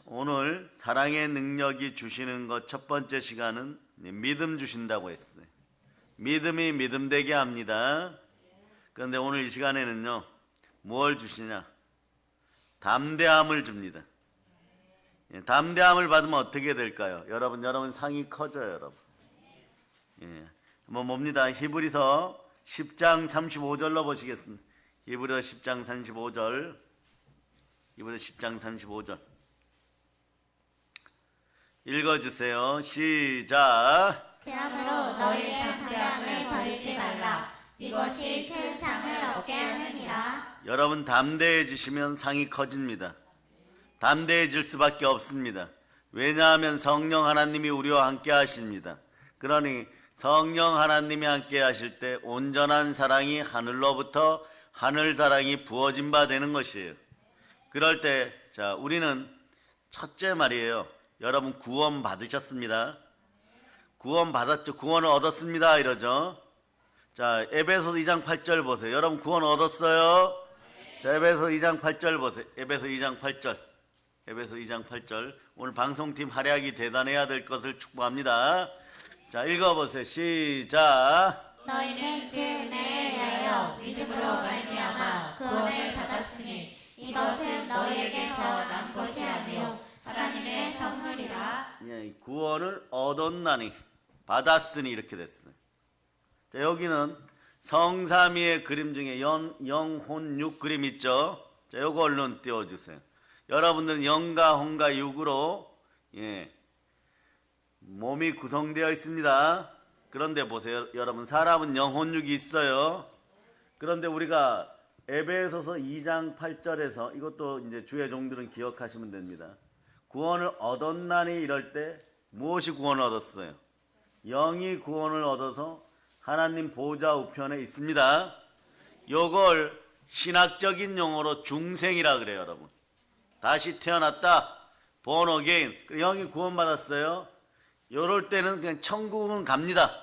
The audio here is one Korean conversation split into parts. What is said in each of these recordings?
오늘 사랑의 능력이 주시는 것 첫 번째 시간은 믿음 주신다고 했어요. 믿음이 믿음 되게 합니다. 그런데 오늘 이 시간에는요, 뭘 주시냐? 담대함을 줍니다. 담대함을 받으면 어떻게 될까요? 여러분 상이 커져요, 여러분. 한번 봅니다. 히브리서 10장 35절로 보시겠습니다. 히브리서 10장 35절. 히브리서 10장 35절. 읽어주세요. 시작. 그러므로 너희의 담대함을 버리지 말라. 이것이 큰 상을 얻게 하느니라. 여러분 담대해지시면 상이 커집니다. 담대해질 수밖에 없습니다. 왜냐하면 성령 하나님이 우리와 함께 하십니다. 그러니 성령 하나님이 함께 하실 때 온전한 사랑이 하늘로부터 하늘 사랑이 부어진 바 되는 것이에요. 그럴 때 자, 우리는 첫째 말이에요. 여러분 구원 받으셨습니다. 구원 받았죠. 구원을 얻었습니다. 이러죠. 자, 에베소 2장 8절 보세요. 여러분 구원 얻었어요? 자, 에베소 2장 8절 보세요. 에베소 2장 8절. 에베소 2장 8절. 오늘 방송팀 활약이 대단해야 될 것을 축복합니다. 자, 읽어보세요. 시작. 너희는 그 은혜에 의하여 믿음으로 말미암아 구원을 받았으니 이것은 너희에게서 난 것이 아니요 하나님의 선물이라. 예, 구원을 얻었나니 받았으니 이렇게 됐어요. 자, 여기는 성삼위의 그림 중에 영혼 육 그림 있죠. 자, 요거 얼른 띄워주세요. 여러분들은 영과 혼과 육으로 몸이 구성되어 있습니다. 그런데 보세요. 여러분 사람은 영혼 육이 있어요. 그런데 우리가 에베소서 2장 8절에서 이것도 이제 주의 종들은 기억하시면 됩니다. 구원을 얻었나니 이럴 때 무엇이 구원을 얻었어요? 영이 구원을 얻어서 하나님 보좌 우편에 있습니다. 요걸 신학적인 용어로 중생이라 그래요, 여러분. 다시 태어났다. born again. 영이 구원받았어요. 요럴 때는 그냥 천국은 갑니다.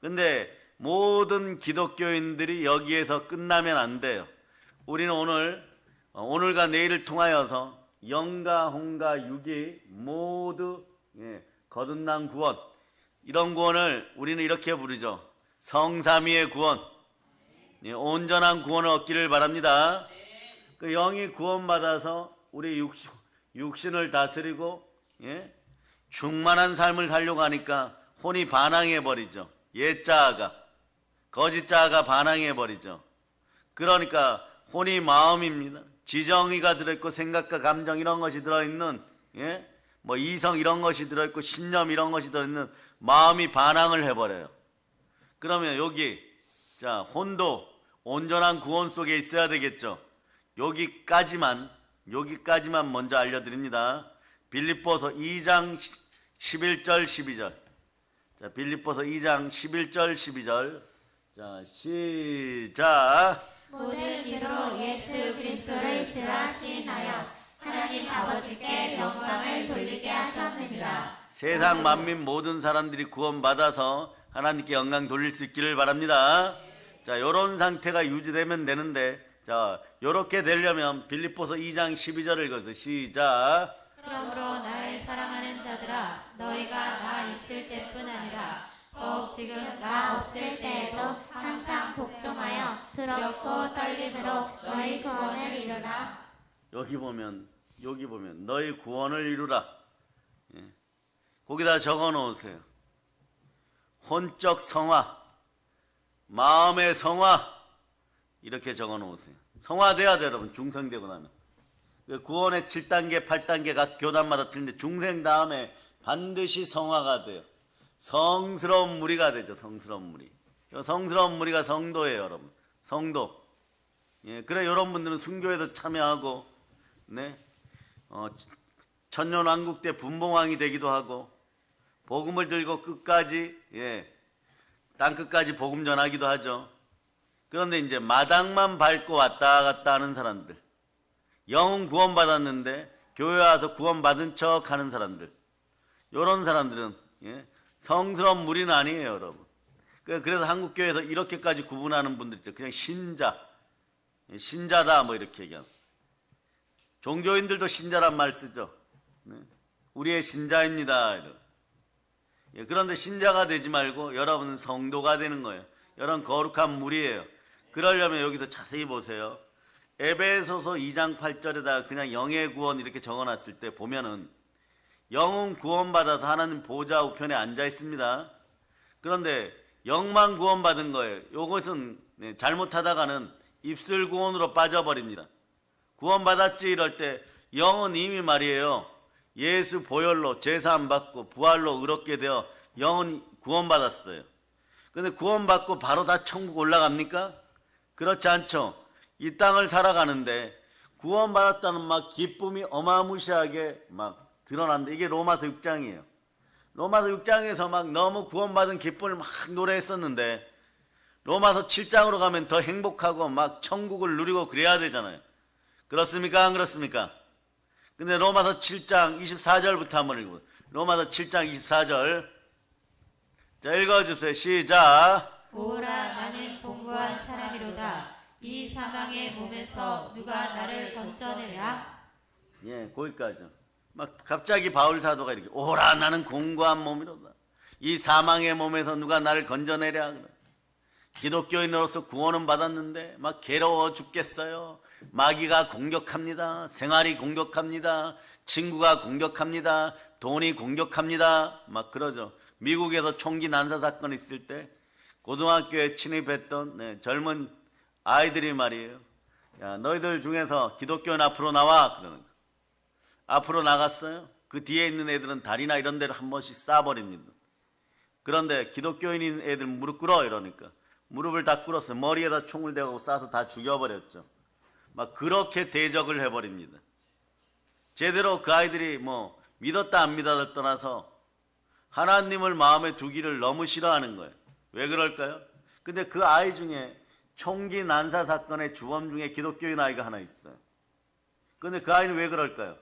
근데 모든 기독교인들이 여기에서 끝나면 안 돼요. 우리는 오늘과 내일을 통하여서 영과 혼과 육이 모두 거듭난 구원, 이런 구원을 우리는 이렇게 부르죠. 성삼위의 구원, 온전한 구원을 얻기를 바랍니다. 그 영이 구원받아서 우리 육신을 다스리고 충만한 삶을 살려고 하니까 혼이 반항해버리죠. 옛자아가, 거짓자아가 반항해버리죠. 그러니까 혼이 마음입니다. 지정의가 들어있고 생각과 감정 이런 것이 들어있는 뭐 이성 이런 것이 들어있고 신념 이런 것이 들어있는 마음이 반항을 해버려요. 그러면 여기 자, 혼도 온전한 구원 속에 있어야 되겠죠. 여기까지만 먼저 알려드립니다. 빌립보서 2장 11절 12절. 자, 빌립보서 2장 11절 12절. 자, 시작. 모든 일로 예수 그리스도를 주하시나여 하나님 아버지께 영광을 돌리게 하셨느니라. 세상 만민 모든 사람들이 구원받아서 하나님께 영광 돌릴 수 있기를 바랍니다. 자, 요런 상태가 유지되면 되는데, 자, 요렇게 되려면 빌립보서 2장 12절을 읽어서 시작. 그러므로 나를 사랑하는 자들아, 너희가 나 있을 때뿐 아니라 더욱 지금 나 없을 때에도 항상 복종하여 두렵고 떨림으로 너희 구원을 이루라. 여기 보면 너희 구원을 이루라. 거기다 적어 놓으세요. 혼적 성화, 마음의 성화, 이렇게 적어 놓으세요. 성화돼야 돼요, 여러분. 중생되고 나면. 구원의 7단계, 8단계 각 교단마다 틀린데 중생 다음에 반드시 성화가 돼요. 성스러운 무리가 되죠. 성스러운 무리. 성스러운 무리가 성도예요, 여러분. 성도. 그래 이런 분들은 순교에도 참여하고, 천년왕국 때 분봉왕이 되기도 하고, 복음을 들고 끝까지, 땅 끝까지 복음 전하기도 하죠. 그런데 이제 마당만 밟고 왔다 갔다 하는 사람들, 영은 구원받았는데 교회 와서 구원받은 척 하는 사람들, 이런 사람들은 성스러운 무리는 아니에요, 여러분. 그래서 한국교회에서 이렇게까지 구분하는 분들 있죠. 그냥 신자다 뭐 이렇게 얘기하는. 종교인들도 신자란 말 쓰죠. 네. 우리의 신자입니다. 예, 그런데 신자가 되지 말고 여러분은 성도가 되는 거예요. 여러분 거룩한 물이에요. 그러려면 여기서 자세히 보세요. 에베소서 2장 8절에다가 그냥 영의 구원 이렇게 적어놨을 때 보면은 영은 구원받아서 하나님 보좌 우편에 앉아 있습니다. 그런데 영만 구원받은 거예요. 이것은 잘못하다가는 입술 구원으로 빠져버립니다. 구원받았지 이럴 때 영은 이미 말이에요. 예수 보혈로 제사 안 받고 부활로 의롭게 되어 영은 구원받았어요. 근데 구원받고 바로 다 천국 올라갑니까? 그렇지 않죠. 이 땅을 살아가는데 구원받았다는 막 기쁨이 어마무시하게 막 드러난다. 이게 로마서 6장이에요. 로마서 6장에서 막 너무 구원받은 기쁨을 막 노래했었는데 로마서 7장으로 가면 더 행복하고 막 천국을 누리고 그래야 되잖아요. 그렇습니까? 안 그렇습니까? 근데 로마서 7장 24절부터 한번 읽어보세요. 로마서 7장 24절. 자, 읽어주세요. 시작. 오라 나는 봉고한 사람이로다. 이 사망의 몸에서 누가 나를 건져내랴? 예, 거기까지요. 막 갑자기 바울 사도가 이렇게 오라 나는 공고한 몸이로다. 이 사망의 몸에서 누가 나를 건져내랴. 그래. 기독교인으로서 구원은 받았는데 막 괴로워 죽겠어요. 마귀가 공격합니다. 생활이 공격합니다. 친구가 공격합니다. 돈이 공격합니다. 막 그러죠. 미국에서 총기 난사 사건이 있을 때 고등학교에 침입했던 젊은 아이들이 말이에요. 야, 너희들 중에서 기독교인 앞으로 나와. 그러는 거. 앞으로 나갔어요. 그 뒤에 있는 애들은 다리나 이런 데를 한 번씩 쏴버립니다. 그런데 기독교인인 애들 무릎 꿇어 이러니까 무릎을 다 꿇었어요. 머리에다 총을 대고 쏴서 다 죽여버렸죠. 막 그렇게 대적을 해버립니다. 제대로 그 아이들이 뭐 믿었다 안 믿었다 떠나서 하나님을 마음에 두기를 너무 싫어하는 거예요. 왜 그럴까요? 근데 그 아이 중에 총기 난사 사건의 주범 중에 기독교인 아이가 하나 있어요. 근데 그 아이는 왜 그럴까요?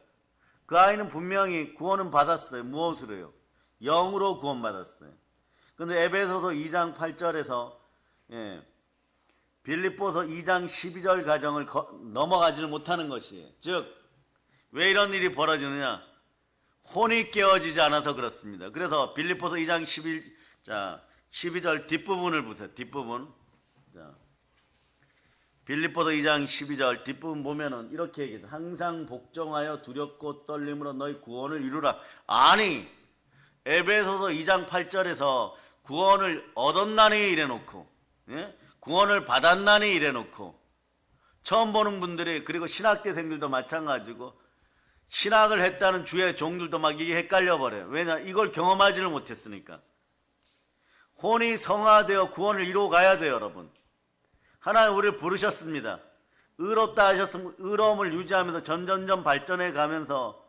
그 아이는 분명히 구원은 받았어요. 무엇으로요? 영으로 구원받았어요. 근데 에베소서 2장 8절에서 빌립보서 2장 12절 가정을 넘어가지를 못하는 것이에요. 즉, 왜 이런 일이 벌어지느냐? 혼이 깨어지지 않아서 그렇습니다. 그래서 빌립보서 2장 12절 뒷부분을 보세요. 뒷부분. 자, 빌립보서 2장 12절 뒷부분 보면은 이렇게 얘기해요. 항상 복종하여 두렵고 떨림으로 너희 구원을 이루라. 아니, 에베소서 2장 8절에서 구원을 얻었나니 이래놓고, 예? 구원을 받았나니 이래놓고, 처음 보는 분들이, 그리고 신학대생들도 마찬가지고, 신학을 했다는 주의 종들도 막 이게 헷갈려 버려요. 왜냐? 이걸 경험하지를 못했으니까. 혼이 성화되어 구원을 이루어 가야 돼요, 여러분. 하나님 우리를 부르셨습니다. 의롭다 하셨으면 의로움을 유지하면서 점점점 발전해 가면서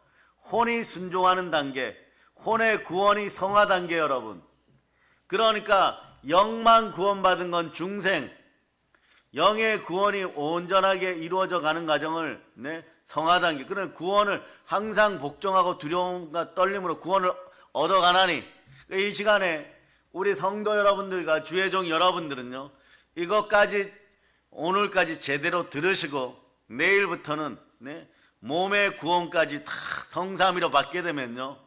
혼이 순종하는 단계, 혼의 구원이 성화 단계, 여러분. 그러니까 영만 구원받은 건 중생, 영의 구원이 온전하게 이루어져 가는 과정을 성화 단계. 그러면 구원을 항상 복종하고 두려움과 떨림으로 구원을 얻어가나니, 이 시간에 우리 성도 여러분들과 주의 종 여러분들은요, 이것까지 오늘까지 제대로 들으시고 내일부터는 몸의 구원까지 다 성삼위로 받게 되면요,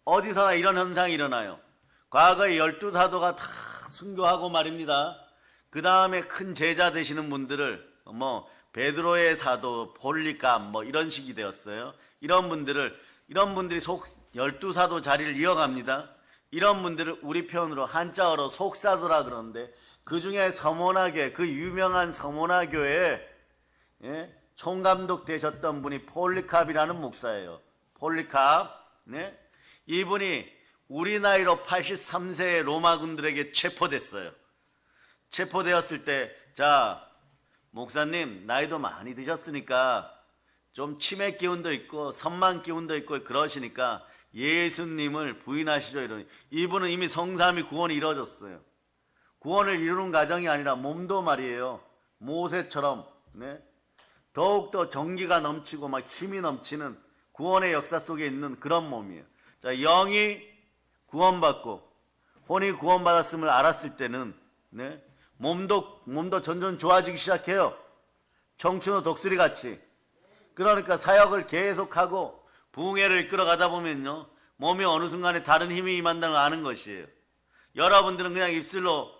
어디서나 이런 현상이 일어나요. 과거에 12사도가 다 순교하고 말입니다. 그 다음에 큰 제자 되시는 분들을 뭐 베드로의 사도, 폴리갑 뭐 이런 식이 되었어요. 이런 분들이 12사도 자리를 이어갑니다. 이런 분들을 우리 표현으로 한자어로 속사도라 그러는데, 그 중에 서모나교회, 그 유명한 서모나교회에 총감독 되셨던 분이 폴리캅이라는 목사예요. 폴리캅. 이분이 우리 나이로 83세의 로마군들에게 체포됐어요. 체포되었을 때, 자, 목사님 나이도 많이 드셨으니까 좀 치매 기운도 있고 선망 기운도 있고 그러시니까 예수님을 부인하시죠. 이러니 이분은 이미 성삼위 구원이 이루어졌어요. 구원을 이루는 과정이 아니라 몸도 말이에요, 모세처럼 더욱더 정기가 넘치고 막 힘이 넘치는 구원의 역사 속에 있는 그런 몸이에요. 자, 영이 구원받고 혼이 구원받았음을 알았을 때는 몸도 점점 좋아지기 시작해요. 청춘의 독수리 같이. 그러니까 사역을 계속하고 부흥회를 이끌어가다 보면요, 몸이 어느 순간에 다른 힘이 임한다는 걸 아는 것이에요. 여러분들은 그냥 입술로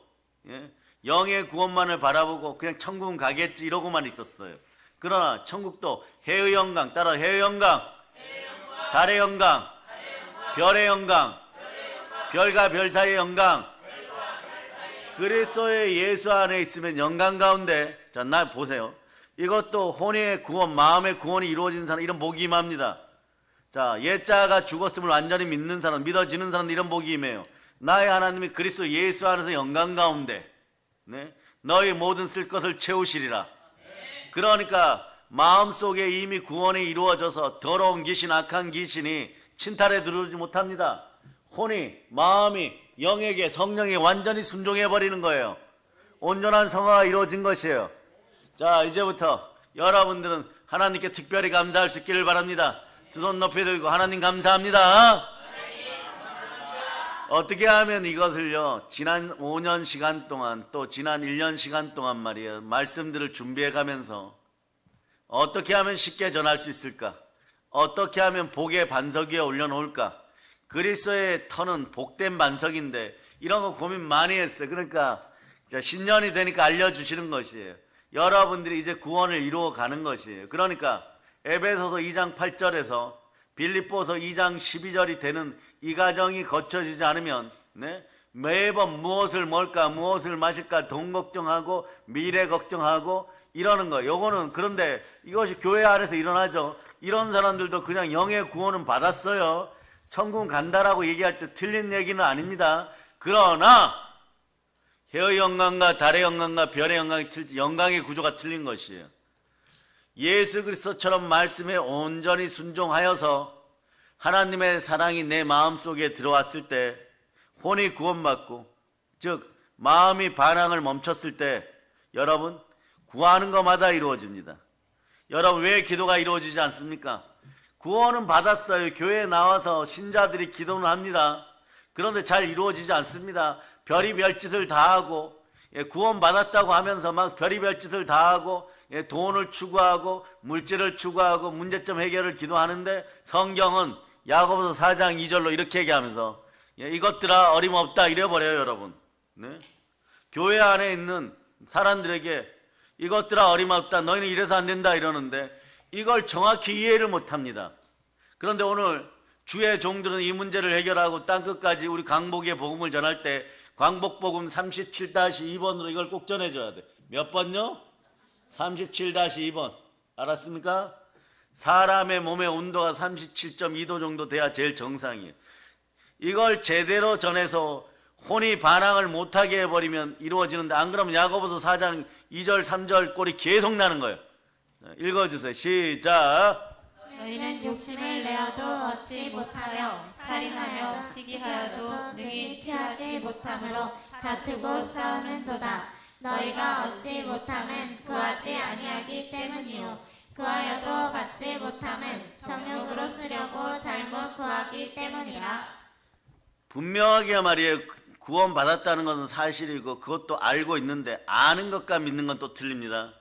영의 구원만을 바라보고 그냥 천국은 가겠지 이러고만 있었어요. 그러나 천국도 해의 영광, 따라 해의 영광, 달의 영광, 별의 영광, 별과 별 사이의 영광, 그리스도의 예수 안에 있으면 영광 가운데, 자, 나 보세요. 이것도 혼의 구원, 마음의 구원이 이루어진 사람, 이런 복이 임합니다. 자, 옛자가 죽었음을 완전히 믿는 사람, 믿어지는 사람, 이런 복이 임해요. 나의 하나님이 그리스도 예수 안에서 영광 가운데 너희 모든 쓸 것을 채우시리라. 그러니까 마음속에 이미 구원이 이루어져서 더러운 귀신, 악한 귀신이 침탈에 들어오지 못합니다. 혼이, 마음이 영에게, 성령에 완전히 순종해버리는 거예요. 온전한 성화가 이루어진 것이에요. 자, 이제부터 여러분들은 하나님께 특별히 감사할 수 있기를 바랍니다. 두 손 높이 들고 하나님 감사합니다. 어떻게 하면 이것을요, 지난 5년 시간 동안, 또 지난 1년 시간 동안 말이에요, 말씀들을 준비해 가면서 어떻게 하면 쉽게 전할 수 있을까? 어떻게 하면 복의 반석 위에 올려놓을까? 그리스도의 터는 복된 반석인데 이런 거 고민 많이 했어요. 그러니까 신년이 되니까 알려주시는 것이에요. 여러분들이 이제 구원을 이루어 가는 것이에요. 그러니까 에베소서 2장 8절에서 빌립보서 2장 12절이 되는 이 과정이 거쳐지지 않으면 매번 무엇을 먹을까, 무엇을 마실까 돈 걱정하고 미래 걱정하고 이러는 거예요. 요거는, 그런데 이것이 교회 안에서 일어나죠. 이런 사람들도 그냥 영의 구원은 받았어요. 천국 간다라고 얘기할 때 틀린 얘기는 아닙니다. 그러나 해의 영광과 달의 영광과 별의 영광의 구조가 틀린 것이에요. 예수 그리스도처럼 말씀에 온전히 순종하여서 하나님의 사랑이 내 마음속에 들어왔을 때 혼이 구원받고, 즉 마음이 반항을 멈췄을 때 여러분 구하는 것마다 이루어집니다. 여러분 왜 기도가 이루어지지 않습니까? 구원은 받았어요. 교회에 나와서 신자들이 기도는 합니다. 그런데 잘 이루어지지 않습니다. 별의별 짓을 다 하고, 구원 받았다고 하면서 막 별의별 짓을 다 하고, 돈을 추구하고 물질을 추구하고 문제점 해결을 기도하는데, 성경은 야고보서 4장 2절로 이렇게 얘기하면서 이것들아 어림없다 이래버려요. 여러분, 교회 안에 있는 사람들에게 이것들아 어림없다, 너희는 이래서 안 된다 이러는데 이걸 정확히 이해를 못합니다. 그런데 오늘 주의 종들은 이 문제를 해결하고 땅끝까지 우리 광복의 복음을 전할 때 광복복음 37-2번으로 이걸 꼭 전해줘야 돼. 몇 번요? 37-2번. 알았습니까? 사람의 몸의 온도가 37.2도 정도 돼야 제일 정상이에요. 이걸 제대로 전해서 혼이 반항을 못하게 해버리면 이루어지는데, 안 그러면 야고보서 4장 2절 3절 꼴이 계속 나는 거예요. 읽어주세요. 시작. 너희는 욕심을 내어도 얻지 못하며 살인하며 시기하여도 능히 취하지 못함으로 다투고 싸우는도다. 너희가 얻지 못함은 구하지 아니하기 때문이요 구하여도 받지 못함은 정욕으로 쓰려고 잘못 구하기 때문이라. 분명하게 말이에요. 구원 받았다는 것은 사실이고 그것도 알고 있는데 아는 것과 믿는 건 또 틀립니다.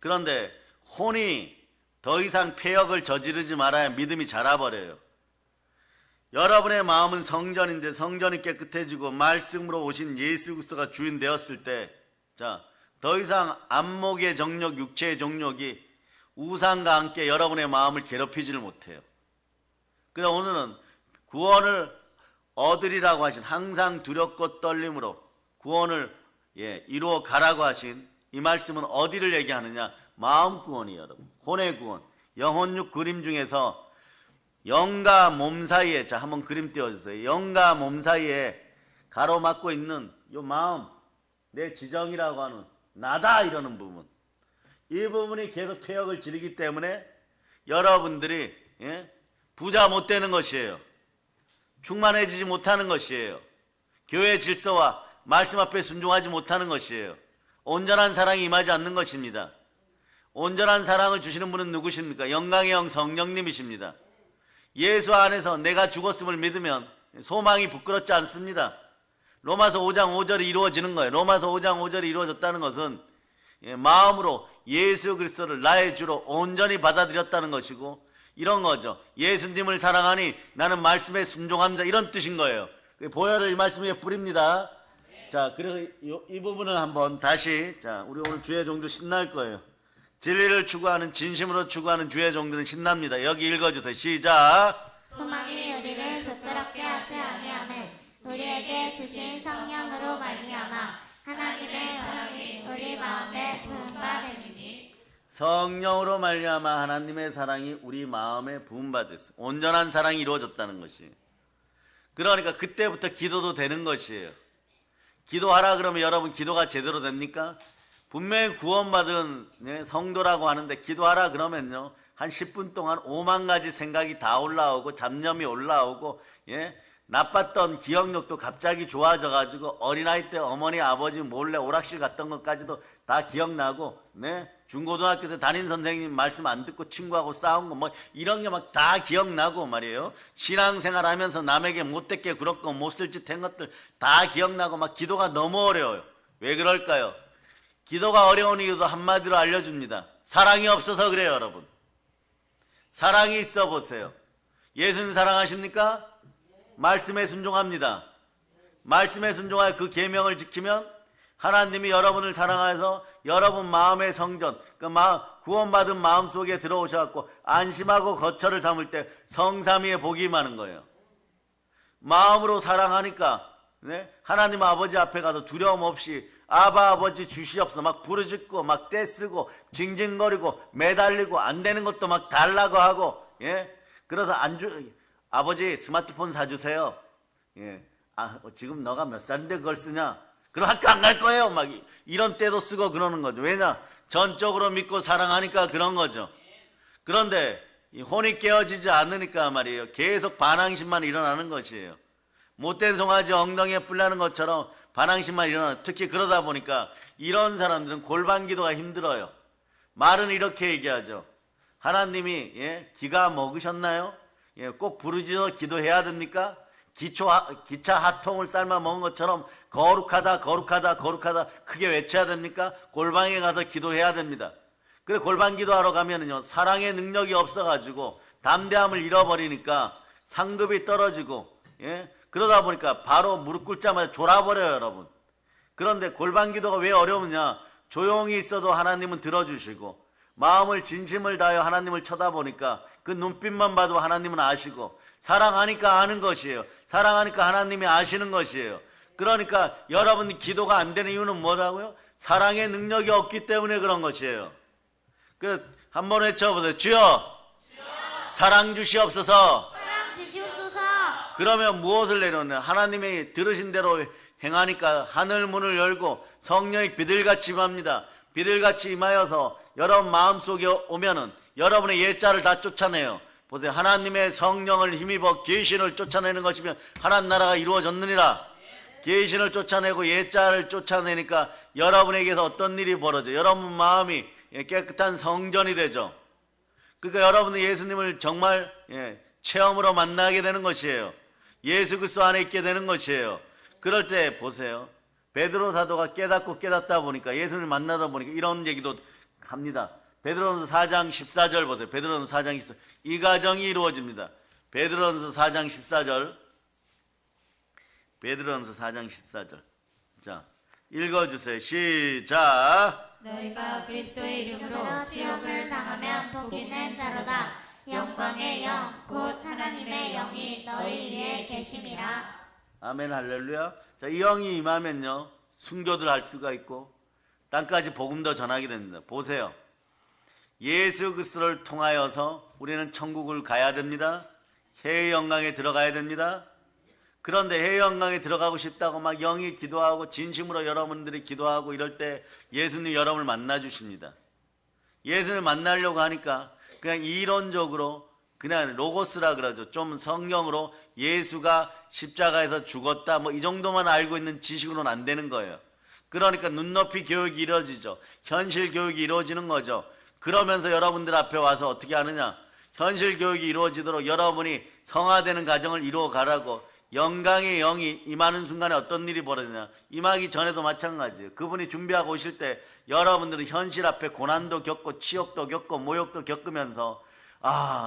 그런데 혼이 더 이상 폐역을 저지르지 말아야 믿음이 자라버려요. 여러분의 마음은 성전인데 성전이 깨끗해지고 말씀으로 오신 예수 그리스도가 주인 되었을 때, 자, 더 이상 안목의 정욕, 육체의 정욕이 우상과 함께 여러분의 마음을 괴롭히지를 못해요. 그래서 오늘은 구원을 얻으리라고 하신, 항상 두렵고 떨림으로 구원을 이루어 가라고 하신 이 말씀은 어디를 얘기하느냐? 마음 구원이에요. 여러분, 혼의 구원. 영혼육 그림 중에서 영과 몸 사이에, 자, 한번 그림 띄워주세요. 영과 몸 사이에 가로막고 있는 요 마음, 내 지정이라고 하는 나다 이러는 부분, 이 부분이 계속 폐역을 지르기 때문에 여러분들이 부자 못 되는 것이에요. 충만해지지 못하는 것이에요. 교회 질서와 말씀 앞에 순종하지 못하는 것이에요. 온전한 사랑이 임하지 않는 것입니다. 온전한 사랑을 주시는 분은 누구십니까? 영광의 영 성령님이십니다. 예수 안에서 내가 죽었음을 믿으면 소망이 부끄럽지 않습니다. 로마서 5장 5절이 이루어지는 거예요. 로마서 5장 5절이 이루어졌다는 것은 마음으로 예수 그리스도를 나의 주로 온전히 받아들였다는 것이고, 이런 거죠. 예수님을 사랑하니 나는 말씀에 순종합니다, 이런 뜻인 거예요. 보혈을 이 말씀 위에 뿌립니다. 자, 그래서 이 부분을 한번 다시, 자, 우리 오늘 주의 종들 신날 거예요. 진리를 추구하는, 진심으로 추구하는 주의 종들은 신납니다. 여기 읽어주세요. 시작. 소망이 우리를 부끄럽게 하지 아니하는 우리에게 주신 성령으로 말미암아 하나님의 사랑이 우리 마음에 부은 바 되니. 성령으로 말미암아 하나님의 사랑이 우리 마음에 부음받았어. 온전한 사랑이 이루어졌다는 것이. 그러니까 그때부터 기도도 되는 것이에요. 기도하라 그러면 여러분 기도가 제대로 됩니까? 분명히 구원받은 성도라고 하는데 기도하라 그러면요, 한 10분 동안 5만 가지 생각이 다 올라오고 잡념이 올라오고, 나빴던 기억력도 갑자기 좋아져가지고 어린아이 때 어머니 아버지 몰래 오락실 갔던 것까지도 다 기억나고, 중고등학교 때 담임 선생님 말씀 안 듣고 친구하고 싸운 거 뭐 이런 게 막 다 기억나고 말이에요. 신앙생활 하면서 남에게 못되게 굴었고 못쓸 짓 한 것들 다 기억나고 막 기도가 너무 어려워요. 왜 그럴까요? 기도가 어려운 이유도 한마디로 알려줍니다. 사랑이 없어서 그래요, 여러분. 사랑이 있어 보세요. 예수님 사랑하십니까? 말씀에 순종합니다. 말씀에 순종하여 그 계명을 지키면 하나님이 여러분을 사랑해서 여러분 마음의 성전, 구원받은 마음 속에 들어오셔갖고 안심하고 거처를 삼을 때 성삼위의 복이 임하는 거예요. 마음으로 사랑하니까 하나님 아버지 앞에 가서 두려움 없이 아바 아버지 주시옵소서 막 부르짖고 막 떼쓰고 징징거리고 매달리고 안 되는 것도 막 달라고 하고, 그래서 아버지 스마트폰 사주세요. 지금 너가 몇 살인데 그걸 쓰냐? 그럼 학교 안 갈 거예요. 막 이런 때도 쓰고 그러는 거죠. 왜냐? 전적으로 믿고 사랑하니까 그런 거죠. 그런데 혼이 깨어지지 않으니까 말이에요, 계속 반항심만 일어나는 것이에요. 못된 송아지 엉덩이에 뿔 나는 것처럼 반항심만 일어나. 특히 그러다 보니까 이런 사람들은 골반 기도가 힘들어요. 말은 이렇게 얘기하죠. 하나님이 기가 먹으셨나요? 꼭 부르짖어 기도해야 됩니까? 기차 핫통을 삶아 먹은 것처럼 거룩하다 거룩하다 거룩하다 크게 외쳐야 됩니까? 골방에 가서 기도해야 됩니다. 그래 골방 기도하러 가면은요, 사랑의 능력이 없어가지고 담대함을 잃어버리니까 상급이 떨어지고, 그러다 보니까 바로 무릎 꿇자마자 졸아버려요, 여러분. 그런데 골방 기도가 왜 어려우냐? 조용히 있어도 하나님은 들어주시고, 마음을 진심을 다하여 하나님을 쳐다보니까 그 눈빛만 봐도 하나님은 아시고, 사랑하니까 아는 것이에요. 사랑하니까 하나님이 아시는 것이에요. 그러니까 여러분이 기도가 안 되는 이유는 뭐라고요? 사랑의 능력이 없기 때문에 그런 것이에요. 한번 외쳐보세요. 주여, 사랑 주시옵소서. 사랑 주시옵소서. 그러면 무엇을 내려오냐? 하나님이 들으신 대로 행하니까 하늘 문을 열고 성령이 비들같이 임합니다. 비들같이 임하여서 여러분 마음속에 오면은 여러분의 옛자를 다 쫓아내요. 보세요. 하나님의 성령을 힘입어 계신을 쫓아내는 것이면 하나님 나라가 이루어졌느니라. 계신을 쫓아내고 옛자를 쫓아내니까 여러분에게서 어떤 일이 벌어져요? 여러분 마음이 깨끗한 성전이 되죠. 그러니까 여러분은 예수님을 정말 체험으로 만나게 되는 것이에요. 예수 그리스도 안에 있게 되는 것이에요. 그럴 때 보세요. 베드로 사도가 깨닫다 보니까, 예수님을 만나다 보니까 이런 얘기도 합니다. 베드로전서 4장 14절 보세요. 베드로전서 4장 14절. 이 과정이 이루어집니다. 베드로전서 4장 14절. 베드로전서 4장 14절. 자, 읽어주세요. 시작. 너희가 그리스도의 이름으로 지옥을 당하면 복 있는 자로다. 영광의 영 곧 하나님의 영이 너희 위에 계심이라. 아멘 할렐루야. 자, 이 영이 임하면요, 순교들 할 수가 있고 땅까지 복음도 전하게 됩니다. 보세요. 예수 그리스도를 통하여서 우리는 천국을 가야 됩니다. 해의 영광에 들어가야 됩니다. 그런데 해의 영광에 들어가고 싶다고 막 영이 기도하고 진심으로 여러분들이 기도하고 이럴 때 예수님 여러분을 만나 주십니다. 예수님을 만나려고 하니까 그냥 이론적으로 그냥 로고스라 그러죠. 좀 성경으로 예수가 십자가에서 죽었다 뭐 이 정도만 알고 있는 지식으로는 안 되는 거예요. 그러니까 눈높이 교육이 이루어지죠. 현실 교육이 이루어지는 거죠. 그러면서 여러분들 앞에 와서 어떻게 하느냐? 현실 교육이 이루어지도록 여러분이 성화되는 과정을 이루어 가라고 영광의 영이 임하는 순간에 어떤 일이 벌어지냐. 임하기 전에도 마찬가지예요. 그분이 준비하고 오실 때 여러분들은 현실 앞에 고난도 겪고 치욕도 겪고 모욕도 겪으면서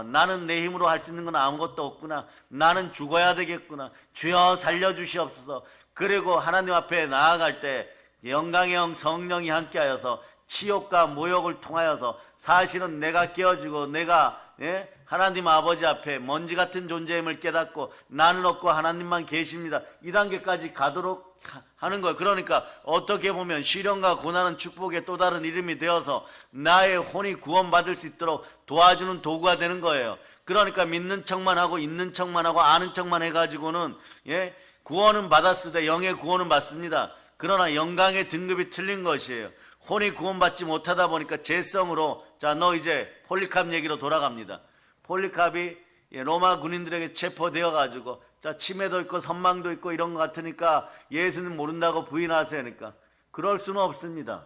나는 내 힘으로 할 수 있는 건 아무것도 없구나. 나는 죽어야 되겠구나. 주여 살려주시옵소서. 그리고 하나님 앞에 나아갈 때 영광의 영 성령이 함께하여서 치욕과 모욕을 통하여서 사실은 내가 깨어지고 내가 하나님 아버지 앞에 먼지 같은 존재임을 깨닫고 나는 없고 하나님만 계십니다. 이 단계까지 가도록 하는 거예요. 그러니까 어떻게 보면 시련과 고난은 축복의 또 다른 이름이 되어서 나의 혼이 구원받을 수 있도록 도와주는 도구가 되는 거예요. 그러니까 믿는 척만 하고 있는 척만 하고 아는 척만 해가지고는 구원은 받았으되 영의 구원은 받습니다. 그러나 영광의 등급이 틀린 것이에요. 혼이 구원받지 못하다 보니까 죄성으로 너 이제 폴리캅 얘기로 돌아갑니다. 폴리캅이 로마 군인들에게 체포되어 가지고 치매도 있고 선망도 있고 이런 것 같으니까 예수님 모른다고 부인하세요. 그러니까 그럴 수는 없습니다.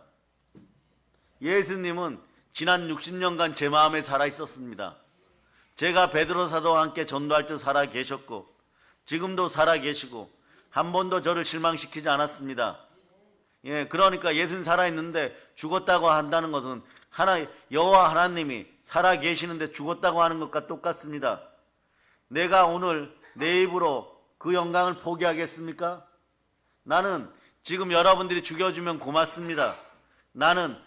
예수님은 지난 60년간 제 마음에 살아 있었습니다. 제가 베드로 사도와 함께 전도할 때 살아 계셨고 지금도 살아 계시고 한 번도 저를 실망시키지 않았습니다. 그러니까 예수님 살아 있는데 죽었다고 한다는 것은 여호와 하나님이 살아 계시는데 죽었다고 하는 것과 똑같습니다. 내가 오늘 내 입으로 그 영광을 포기하겠습니까? 나는 지금 여러분들이 죽여주면 고맙습니다. 나는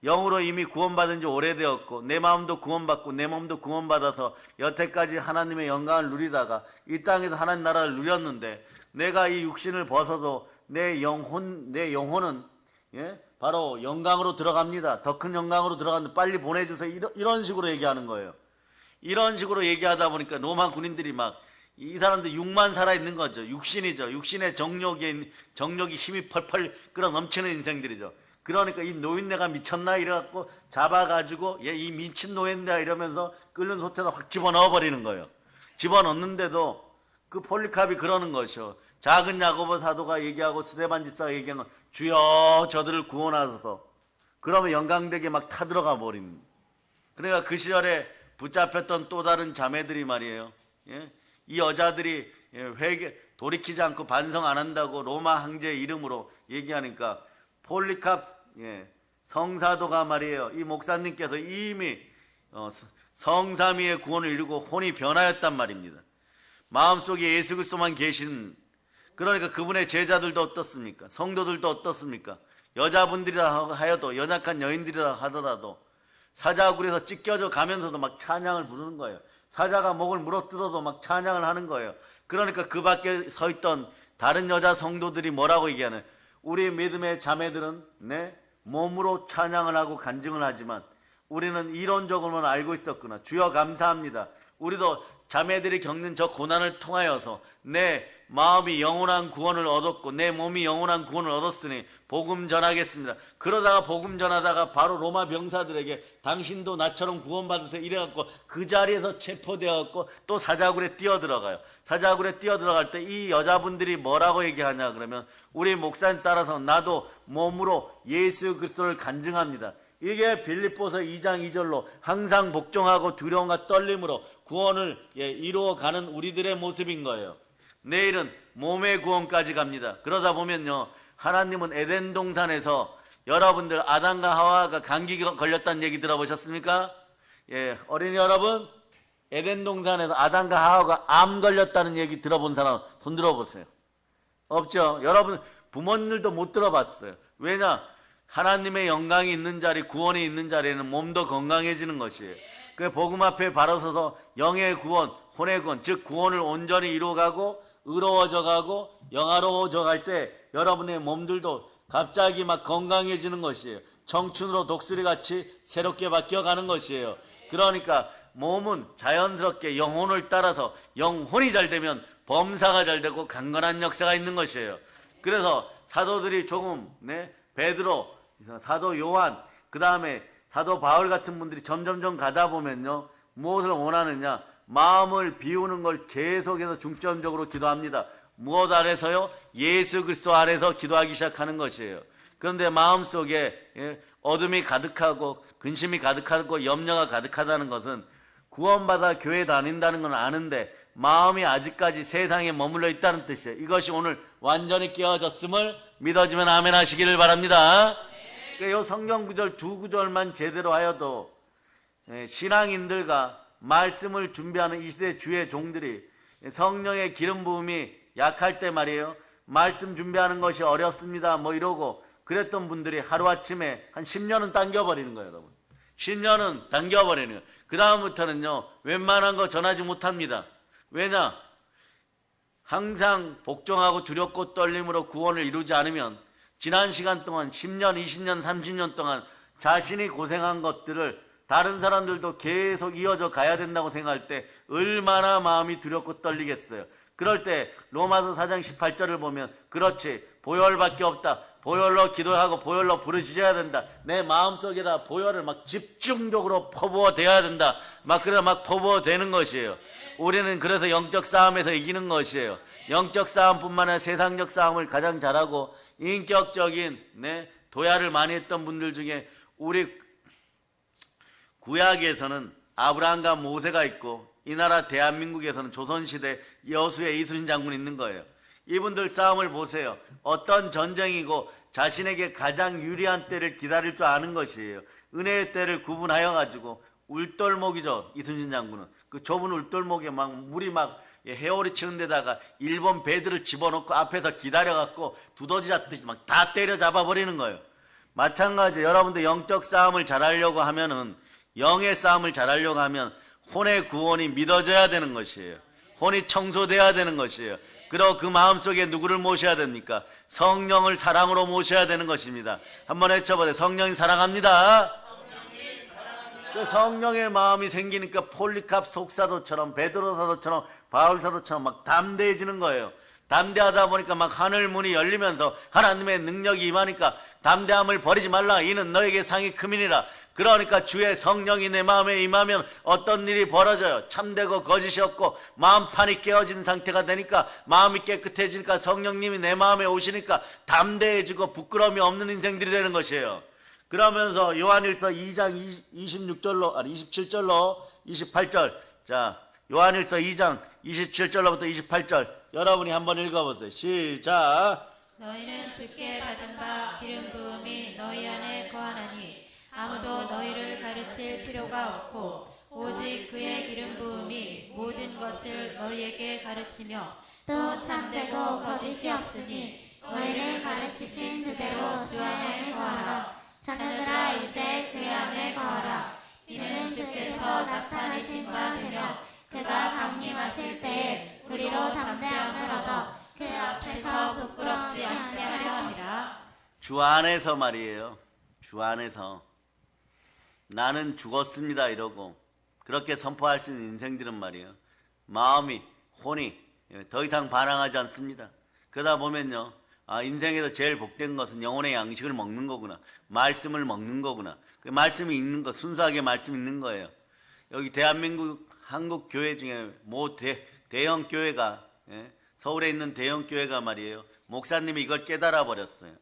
영으로 이미 구원받은 지 오래되었고 내 마음도 구원받고 내 몸도 구원받아서 여태까지 하나님의 영광을 누리다가 이 땅에서 하나님 나라를 누렸는데 내가 이 육신을 벗어도 내 영혼은 바로 영광으로 들어갑니다. 더 큰 영광으로 들어가는데 빨리 보내주세요. 이런 식으로 얘기하는 거예요. 이런 식으로 얘기하다 보니까 로마 군인들이 이 사람들 육만 살아있는 거죠. 육신이죠. 육신의 정력이 힘이 펄펄 끌어 넘치는 인생들이죠. 그러니까 이 노인네가 미쳤나 이래갖고 잡아가지고 이 미친 노인네가 이러면서 끓는 솥에다 확 집어넣어 버리는 거예요. 집어넣는데도 그 폴리캅이 그러는 것이요. 작은 야고보 사도가 얘기하고 스데반 집사가 얘기하는 주여 저들을 구원하소서. 그러면 영광되게 막 타들어가 버립니다. 그러니까 그 시절에 붙잡혔던 또 다른 자매들이 말이에요. 이 여자들이 돌이키지 않고 반성 안 한다고 로마 황제의 이름으로 얘기하니까 폴리캅 성사도가 말이에요. 이 목사님께서 이미 성삼위의 구원을 이루고 혼이 변하였단 말입니다. 마음속에 예수 그리스도만 계신, 그러니까 그분의 제자들도 어떻습니까? 성도들도 어떻습니까? 여자분들이라 하여도 연약한 여인들이라 하더라도 사자굴에서 찢겨져 가면서도 막 찬양을 부르는 거예요. 사자가 목을 물어뜯어도 막 찬양을 하는 거예요. 그러니까 그 밖에 서 있던 다른 여자 성도들이 뭐라고 얘기하는, 우리 믿음의 자매들은 몸으로 찬양을 하고 간증을 하지만 우리는 이론적으로는 알고 있었구나. 주여 감사합니다. 우리도 자매들이 겪는 저 고난을 통하여서 내 마음이 영원한 구원을 얻었고 내 몸이 영원한 구원을 얻었으니 복음 전하겠습니다. 그러다가 복음 전하다가 바로 로마 병사들에게 당신도 나처럼 구원받으세요 이래갖고 그 자리에서 체포되었고 또 사자굴에 뛰어들어가요. 사자굴에 뛰어들어갈 때 이 여자분들이 뭐라고 얘기하냐 그러면, 우리 목사님 따라서 나도 몸으로 예수 그리스도를 간증합니다. 이게 빌립보서 2장 2절로 항상 복종하고 두려움과 떨림으로 구원을 이루어가는 우리들의 모습인 거예요. 내일은 몸의 구원까지 갑니다. 그러다 보면요, 하나님은 에덴 동산에서 여러분들 아담과 하와가 감기가 걸렸다는 얘기 들어보셨습니까? 어린이 여러분, 에덴 동산에서 아담과 하와가 암 걸렸다는 얘기 들어본 사람 손 들어보세요. 없죠? 여러분 부모님들도 못 들어봤어요. 왜냐? 하나님의 영광이 있는 자리, 구원이 있는 자리에는 몸도 건강해지는 것이에요. 그 복음 앞에 바로 서서 영의 구원, 혼의 구원, 즉 구원을 온전히 이루어가고 의로워져 가고 영화로워져 갈 때 여러분의 몸들도 갑자기 막 건강해지는 것이에요. 청춘으로 독수리같이 새롭게 바뀌어가는 것이에요. 그러니까 몸은 자연스럽게 영혼을 따라서 영혼이 잘 되면 범사가 잘 되고 강건한 역사가 있는 것이에요. 그래서 사도들이 조금 베드로, 사도 요한, 그 다음에 사도 바울 같은 분들이 점점점 가다 보면요, 무엇을 원하느냐, 마음을 비우는 걸 계속해서 중점적으로 기도합니다. 무엇 아래서요? 예수 그리스도 아래서 기도하기 시작하는 것이에요. 그런데 마음속에 어둠이 가득하고 근심이 가득하고 염려가 가득하다는 것은 구원받아 교회 다닌다는 건 아는데 마음이 아직까지 세상에 머물러 있다는 뜻이에요. 이것이 오늘 완전히 깨어졌음을 믿어지면 아멘 하시기를 바랍니다. 그러니까 이 성경 구절 두 구절만 제대로 하여도 신앙인들과 말씀을 준비하는 이 시대 주의 종들이 성령의 기름 부음이 약할 때 말이에요. 말씀 준비하는 것이 어렵습니다. 뭐 이러고 그랬던 분들이 하루아침에 한 10년은 당겨버리는 거예요, 여러분. 10년은 당겨버리는 거예요. 그 다음부터는요, 웬만한 거 전하지 못합니다. 왜냐? 항상 복종하고 두렵고 떨림으로 구원을 이루지 않으면 지난 시간 동안 10년, 20년, 30년 동안 자신이 고생한 것들을 다른 사람들도 계속 이어져 가야 된다고 생각할 때 얼마나 마음이 두렵고 떨리겠어요. 그럴 때 로마서 4장 18절을 보면 그렇지, 보혈밖에 없다. 보혈로 기도하고 보혈로 부르짖어야 된다. 내 마음속에다 보혈을 막 집중적으로 퍼부어대야 된다. 막 그래 막 퍼부어대는 것이에요. 우리는 그래서 영적 싸움에서 이기는 것이에요. 영적 싸움뿐만 아니라 세상적 싸움을 가장 잘하고 인격적인 도야를 많이 했던 분들 중에 우리 구약에서는 아브라함과 모세가 있고 이 나라 대한민국에서는 조선시대 여수의 이순신 장군이 있는 거예요. 이분들 싸움을 보세요. 어떤 전쟁이고 자신에게 가장 유리한 때를 기다릴 줄 아는 것이에요. 은혜의 때를 구분하여 가지고 울돌목이죠. 이순신 장군은 그 좁은 울돌목에 막 물이 막 해오리 치는 데다가 일본 배들을 집어넣고 앞에서 기다려갖고 두더지 잡듯이 막 다 때려 잡아버리는 거예요. 마찬가지 여러분들 영적 싸움을 잘하려고 하면은 영의 싸움을 잘하려고 하면 혼의 구원이 믿어져야 되는 것이에요. 혼이 청소돼야 되는 것이에요. 그리고 그 마음속에 누구를 모셔야 됩니까? 성령을 사랑으로 모셔야 되는 것입니다. 한번 외쳐보세요. 성령이 사랑합니다. 그 성령의 마음이 생기니까 폴리캅 속사도처럼 베드로 사도처럼 바울 사도처럼 막 담대해지는 거예요. 담대하다 보니까 막 하늘 문이 열리면서 하나님의 능력이 임하니까 담대함을 버리지 말라. 이는 너에게 상이 크민이라. 그러니까 주의 성령이 내 마음에 임하면 어떤 일이 벌어져요. 참되고 거짓이 없고 마음판이 깨어진 상태가 되니까 마음이 깨끗해지니까 성령님이 내 마음에 오시니까 담대해지고 부끄러움이 없는 인생들이 되는 것이에요. 그러면서 요한일서 2장 26절로 아니 27절로 28절 자 요한일서 2장 27절로부터 28절 여러분이 한번 읽어보세요. 시작. 너희는 주께 받은 바 기름 부음이 너희 안에 거하나니 아무도 너희를 가르칠 필요가 없고 오직 그의 기름 부음이 모든 것을 너희에게 가르치며 또 참되고 거짓이 없으니 너희를 가르치신 그대로 주 안에 거하라. 자녀들아 이제 그 안에 거하라. 이는 주께서 나타내신 바 되며 그가 강림하실 때에 우리로 담대함을 얻어 그 앞에서 부끄럽지 않게 하려 함이라. 주 안에서 말이에요. 주 안에서 나는 죽었습니다 이러고 그렇게 선포할 수 있는 인생들은 말이에요. 마음이 혼이 더 이상 반항하지 않습니다. 그러다 보면요. 인생에서 제일 복된 것은 영혼의 양식을 먹는 거구나. 말씀을 먹는 거구나. 그 말씀이 있는 거, 순수하게 말씀 있는 거예요. 여기 대한민국 한국 교회 중에 대형 교회가 서울에 있는 대형 교회가 말이에요. 목사님이 이걸 깨달아 버렸어요.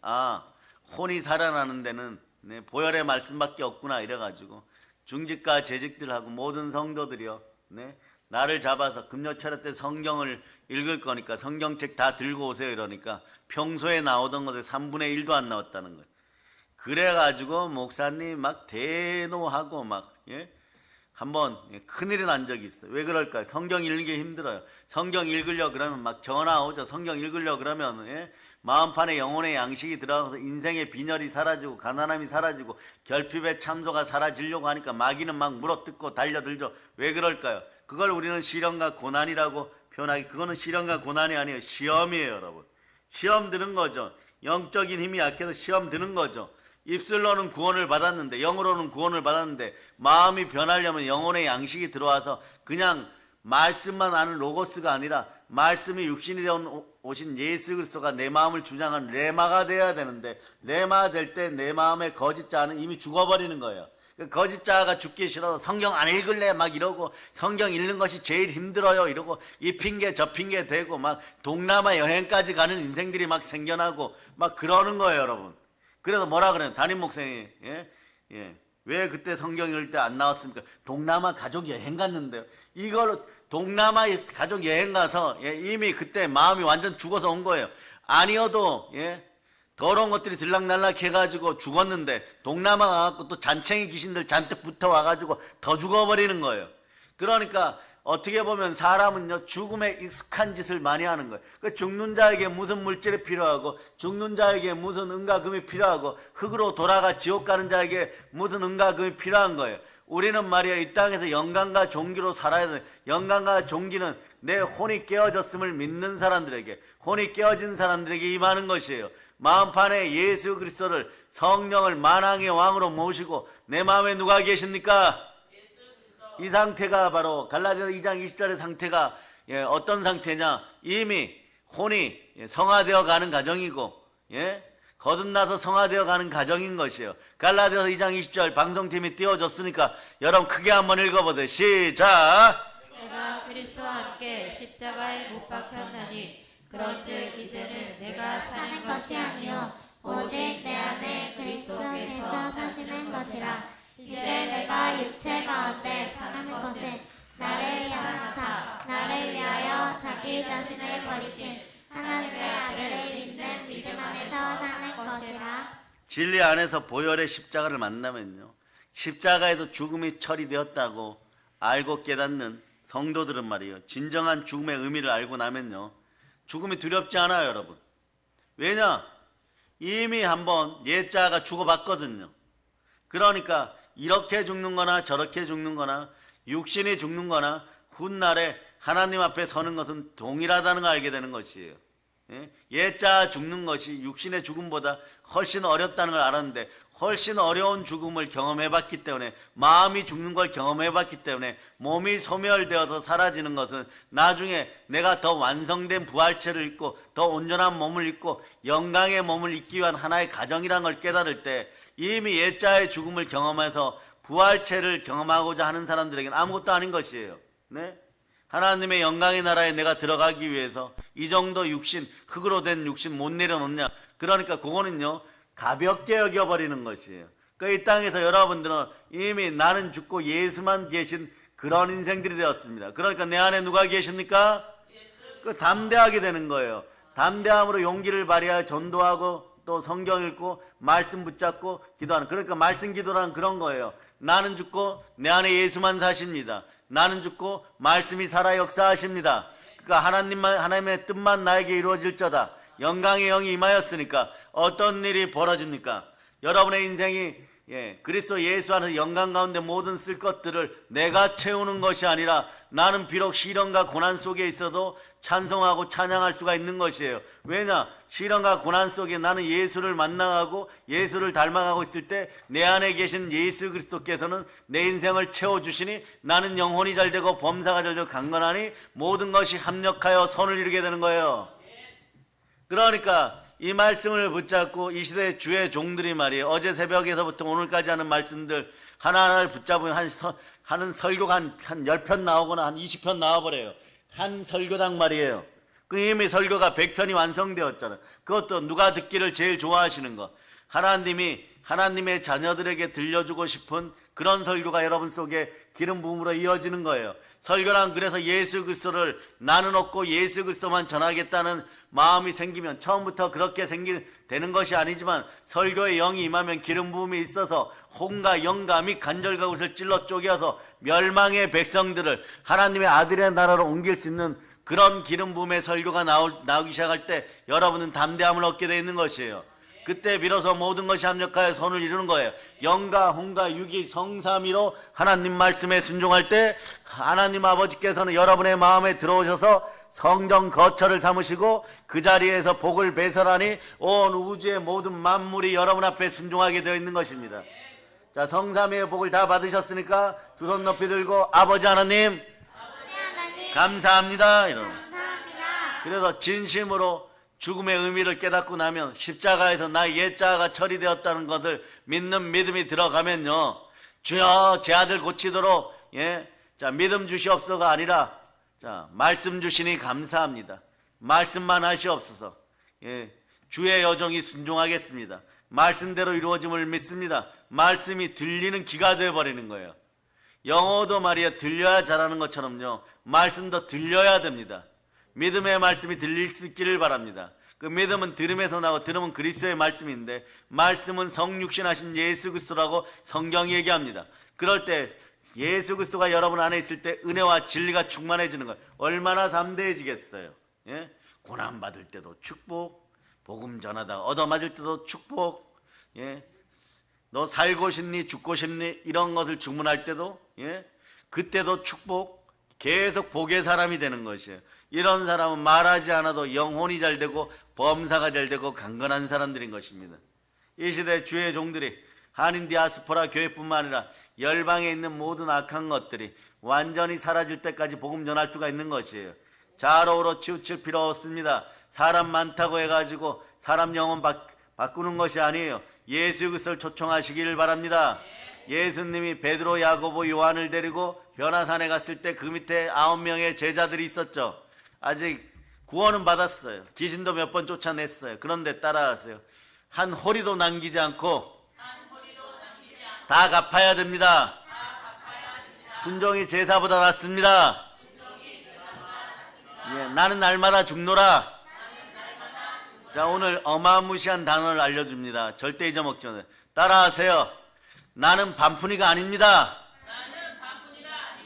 혼이 살아나는 데는 보혈의 말씀밖에 없구나 이래가지고 중직과 재직들하고 모든 성도들이요. 나를 잡아서 금요 차례 때 성경을 읽을 거니까 성경책 다 들고 오세요 이러니까 평소에 나오던 것에 3분의 1도 안 나왔다는 거예요. 그래가지고 목사님 막 대노하고 막 한번 큰일이 난 적이 있어요. 왜 그럴까요? 성경 읽는 게 힘들어요. 성경 읽으려고 그러면 막 전화 오죠. 성경 읽으려고 그러면 마음판에 영혼의 양식이 들어가서 인생의 빈혈이 사라지고 가난함이 사라지고 결핍의 참소가 사라지려고 하니까 마귀는 막 물어뜯고 달려들죠. 왜 그럴까요? 그걸 우리는 시련과 고난이라고 표현하기, 그거는 시련과 고난이 아니에요. 시험이에요, 여러분. 시험 드는 거죠. 영적인 힘이 약해서 시험 드는 거죠. 입술로는 구원을 받았는데, 영으로는 구원을 받았는데, 마음이 변하려면 영혼의 양식이 들어와서 그냥 말씀만 아는 로고스가 아니라 말씀이 육신이 되어 오신 예수 그리스도가 내 마음을 주장하는 레마가 돼야 되는데, 레마 될 때 내 마음의 거짓자는 이미 죽어버리는 거예요. 거짓자가 죽기 싫어서 성경 안 읽을래 막 이러고 성경 읽는 것이 제일 힘들어요 이러고 이 핑계 저 핑계 대고 막 동남아 여행까지 가는 인생들이 막 생겨나고 막 그러는 거예요, 여러분. 그래서 뭐라 그래요? 담임 목사님이 왜 그때 성경 읽을 때 안 나왔습니까? 동남아 가족 여행 갔는데요. 이걸 동남아 가족 여행 가서 이미 그때 마음이 완전 죽어서 온 거예요. 아니어도 더러운 것들이 들락날락 해가지고 죽었는데 동남아 가갖고 또 잔챙이 귀신들 잔뜩 붙어와가지고 더 죽어버리는 거예요. 그러니까 어떻게 보면 사람은요, 죽음에 익숙한 짓을 많이 하는 거예요. 그 죽는 자에게 무슨 물질이 필요하고, 죽는 자에게 무슨 은과 금이 필요하고, 흙으로 돌아가 지옥 가는 자에게 무슨 은과 금이 필요한 거예요. 우리는 말이야, 이 땅에서 영광과 존귀로 살아야 돼. 영광과 존귀는 내 혼이 깨어졌음을 믿는 사람들에게, 혼이 깨어진 사람들에게 임하는 것이에요. 마음판에 예수 그리스도를, 성령을 만왕의 왕으로 모시고 내 마음에 누가 계십니까? 이 상태가 바로 갈라디아서 2장 20절의 상태가 어떤 상태냐? 이미 혼이 성화되어 가는 과정이고, 거듭나서 성화되어 가는 과정인 것이에요. 갈라디아서 2장 20절 방송팀이 띄워줬으니까 여러분 크게 한번 읽어보세요. 시작! 내가 그리스도와 함께 십자가에 못 박혔나니 그런즉 이제는 내가 사는 것이 아니요 오직 내 안에 그리스도께서 사시는 것이라. 이제 내가 육체 가운데 사는 것은 나를 향하사 나를 위하여 자기 자신을 버리신 하나님의 아들을 믿는 믿음 안에서 사는 것이라. 진리 안에서 보혈의 십자가를 만나면요, 십자가에도 죽음이 처리되었다고 알고 깨닫는 성도들은 말이에요, 진정한 죽음의 의미를 알고 나면요, 죽음이 두렵지 않아요, 여러분. 왜냐? 이미 한번 옛자가 죽어봤거든요. 그러니까 이렇게 죽는 거나 저렇게 죽는 거나 육신이 죽는 거나 훗날에 하나님 앞에 서는 것은 동일하다는 걸 알게 되는 것이에요. 옛자 죽는 것이 육신의 죽음보다 훨씬 어렵다는 걸 알았는데, 훨씬 어려운 죽음을 경험해봤기 때문에, 마음이 죽는 걸 경험해봤기 때문에 몸이 소멸되어서 사라지는 것은 나중에 내가 더 완성된 부활체를 입고 더 온전한 몸을 입고 영광의 몸을 입기 위한 하나의 가정이라는 걸 깨달을 때, 이미 옛자의 죽음을 경험해서 부활체를 경험하고자 하는 사람들에게는 아무것도 아닌 것이에요. 네? 하나님의 영광의 나라에 내가 들어가기 위해서 이 정도 육신, 흙으로 된 육신 못 내려놓냐? 그러니까 그거는요, 가볍게 여겨버리는 것이에요. 그러니까 이 땅에서 여러분들은 이미 나는 죽고 예수만 계신 그런 인생들이 되었습니다. 그러니까 내 안에 누가 계십니까? 그 담대하게 되는 거예요. 담대함으로 용기를 발휘하여 전도하고 또 성경 읽고 말씀 붙잡고 기도하는, 그러니까 말씀 기도라는 그런 거예요. 나는 죽고 내 안에 예수만 사십니다. 나는 죽고 말씀이 살아 역사하십니다. 그러니까 하나님의 뜻만 나에게 이루어질저다. 영광의 영이 임하였으니까 어떤 일이 벌어집니까? 여러분의 인생이 그리스도 예수 안에서 영광 가운데 모든 쓸 것들을 내가 채우는 것이 아니라, 나는 비록 시련과 고난 속에 있어도 찬송하고 찬양할 수가 있는 것이에요. 왜냐? 시련과 고난 속에 나는 예수를 만나가고 예수를 닮아가고 있을 때 내 안에 계신 예수 그리스도께서는 내 인생을 채워주시니 나는 영혼이 잘되고 범사가 잘되고 강건하니 모든 것이 합력하여 선을 이루게 되는 거예요. 그러니까 이 말씀을 붙잡고 이 시대의 주의 종들이 말이에요, 어제 새벽에서부터 오늘까지 하는 말씀들 하나하나를 붙잡으면 하는 설교가 한 10편 나오거나 한 20편 나와버려요. 한 설교당 말이에요. 그 이미 설교가 100편이 완성되었잖아요. 그것도 누가 듣기를 제일 좋아하시는 거, 하나님의 자녀들에게 들려주고 싶은 그런 설교가 여러분 속에 기름 부음으로 이어지는 거예요. 설교란 그래서 예수 그리스도를 나는 없고 예수 그리스도만 전하겠다는 마음이 생기면, 처음부터 그렇게 되는 것이 아니지만 설교의 영이 임하면 기름 부음이 있어서 혼과 영과 및 간절과 곳을 찔러 쪼개어서 멸망의 백성들을 하나님의 아들의 나라로 옮길 수 있는 그런 기름 부음의 설교가 나오기 시작할 때 여러분은 담대함을 얻게 되어 있는 것이에요. 그때 비로소 모든 것이 합력하여 선을 이루는 거예요. 영과 혼과 육이 성삼위로 하나님 말씀에 순종할 때 하나님 아버지께서는 여러분의 마음에 들어오셔서 성령 거처를 삼으시고 그 자리에서 복을 배설하니 온 우주의 모든 만물이 여러분 앞에 순종하게 되어 있는 것입니다. 자, 성삼위의 복을 다 받으셨으니까 두 손 높이 들고 아버지 하나님, 감사합니다. 감사합니다. 그래서 진심으로 죽음의 의미를 깨닫고 나면, 십자가에서 나의 옛자가 처리되었다는 것을 믿는 믿음이 들어가면요, 주여 제 아들 고치도록 자 믿음 주시옵소서가 아니라, 자 말씀 주시니 감사합니다. 말씀만 하시옵소서. 주의 여정이 순종하겠습니다. 말씀대로 이루어짐을 믿습니다. 말씀이 들리는 귀가 되어버리는 거예요. 영어도 말이야 들려야 잘하는 것처럼요, 말씀도 들려야 됩니다. 믿음의 말씀이 들릴 수 있기를 바랍니다. 그 믿음은 들음에서 나고 들음은 그리스도의 말씀인데, 말씀은 성육신하신 예수 그리스도라고 성경이 얘기합니다. 그럴 때 예수 그리스도가 여러분 안에 있을 때 은혜와 진리가 충만해지는 것, 얼마나 담대해지겠어요. 예? 고난 받을 때도 축복, 복음 전하다가 얻어맞을 때도 축복, 예? 너 살고 싶니 죽고 싶니 이런 것을 주문할 때도, 예? 그때도 축복, 계속 복의 사람이 되는 것이에요. 이런 사람은 말하지 않아도 영혼이 잘 되고 범사가 잘 되고 강건한 사람들인 것입니다. 이 시대 주의 종들이 한인 디아스포라 교회뿐만 아니라 열방에 있는 모든 악한 것들이 완전히 사라질 때까지 복음 전할 수가 있는 것이에요. 자로우로 치우칠 필요 없습니다. 사람 많다고 해가지고 사람 영혼 바꾸는 것이 아니에요. 예수 그리스도를 초청하시기를 바랍니다. 예수님이 베드로, 야고보, 요한을 데리고 변화산에 갔을 때 그 밑에 9명의 제자들이 있었죠. 아직 구원은 받았어요. 귀신도 몇 번 쫓아냈어요. 그런데 따라하세요. 한 호리도 남기지 않고 다 갚아야 됩니다. 순종이 제사보다 낫습니다. 예, 나는 날마다 죽노라. 자, 오늘 어마무시한 단어를 알려줍니다. 절대 잊어먹지 마세요. 따라하세요. 나는 반푼이가 아닙니다.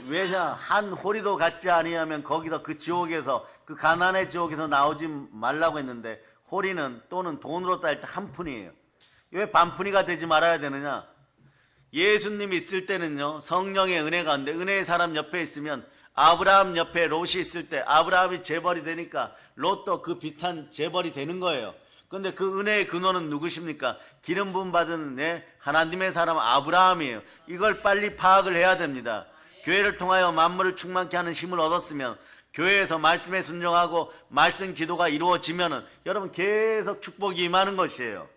왜냐, 한 호리도 갖지 아니하면 거기서 그 지옥에서, 그 가난의 지옥에서 나오지 말라고 했는데, 호리는 또는 돈으로 따질 때 한 푼이에요. 왜 반푼이가 되지 말아야 되느냐? 예수님이 있을 때는요, 성령의 은혜 가운데, 은혜의 사람 옆에 있으면, 아브라함 옆에 롯이 있을 때 아브라함이 재벌이 되니까 롯도 그 비슷한 재벌이 되는 거예요. 그런데 그 은혜의 근원은 누구십니까? 기름 부음 받은 하나님의 사람 아브라함이에요. 이걸 빨리 파악을 해야 됩니다. 교회를 통하여 만물을 충만케 하는 힘을 얻었으면, 교회에서 말씀에 순종하고 말씀 기도가 이루어지면은 여러분 계속 축복이 임하는 것이에요.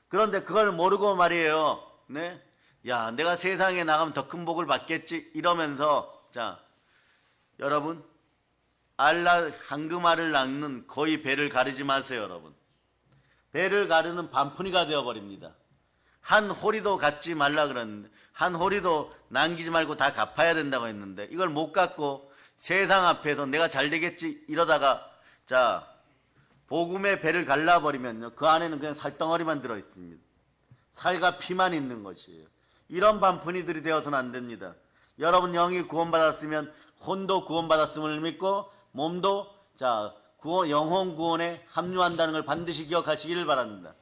그런데 그걸 모르고 말이에요. 네? 야, 내가 세상에 나가면 더 큰 복을 받겠지 이러면서, 자, 여러분, 알라 황금알을 낚는 거의 배를 가르지 마세요, 여러분. 배를 가르는 반푼이가 되어버립니다. 한 호리도 갖지 말라 그랬는데, 한 호리도 남기지 말고 다 갚아야 된다고 했는데, 이걸 못 갚고 세상 앞에서 내가 잘 되겠지 이러다가, 자, 복음의 배를 갈라버리면요, 그 안에는 그냥 살덩어리만 들어있습니다. 살과 피만 있는 것이에요. 이런 반푼이들이 되어서는 안 됩니다. 여러분 영이 구원받았으면 혼도 구원받았음을 믿고 몸도, 자, 영혼 구원에 합류한다는 걸 반드시 기억하시기를 바랍니다.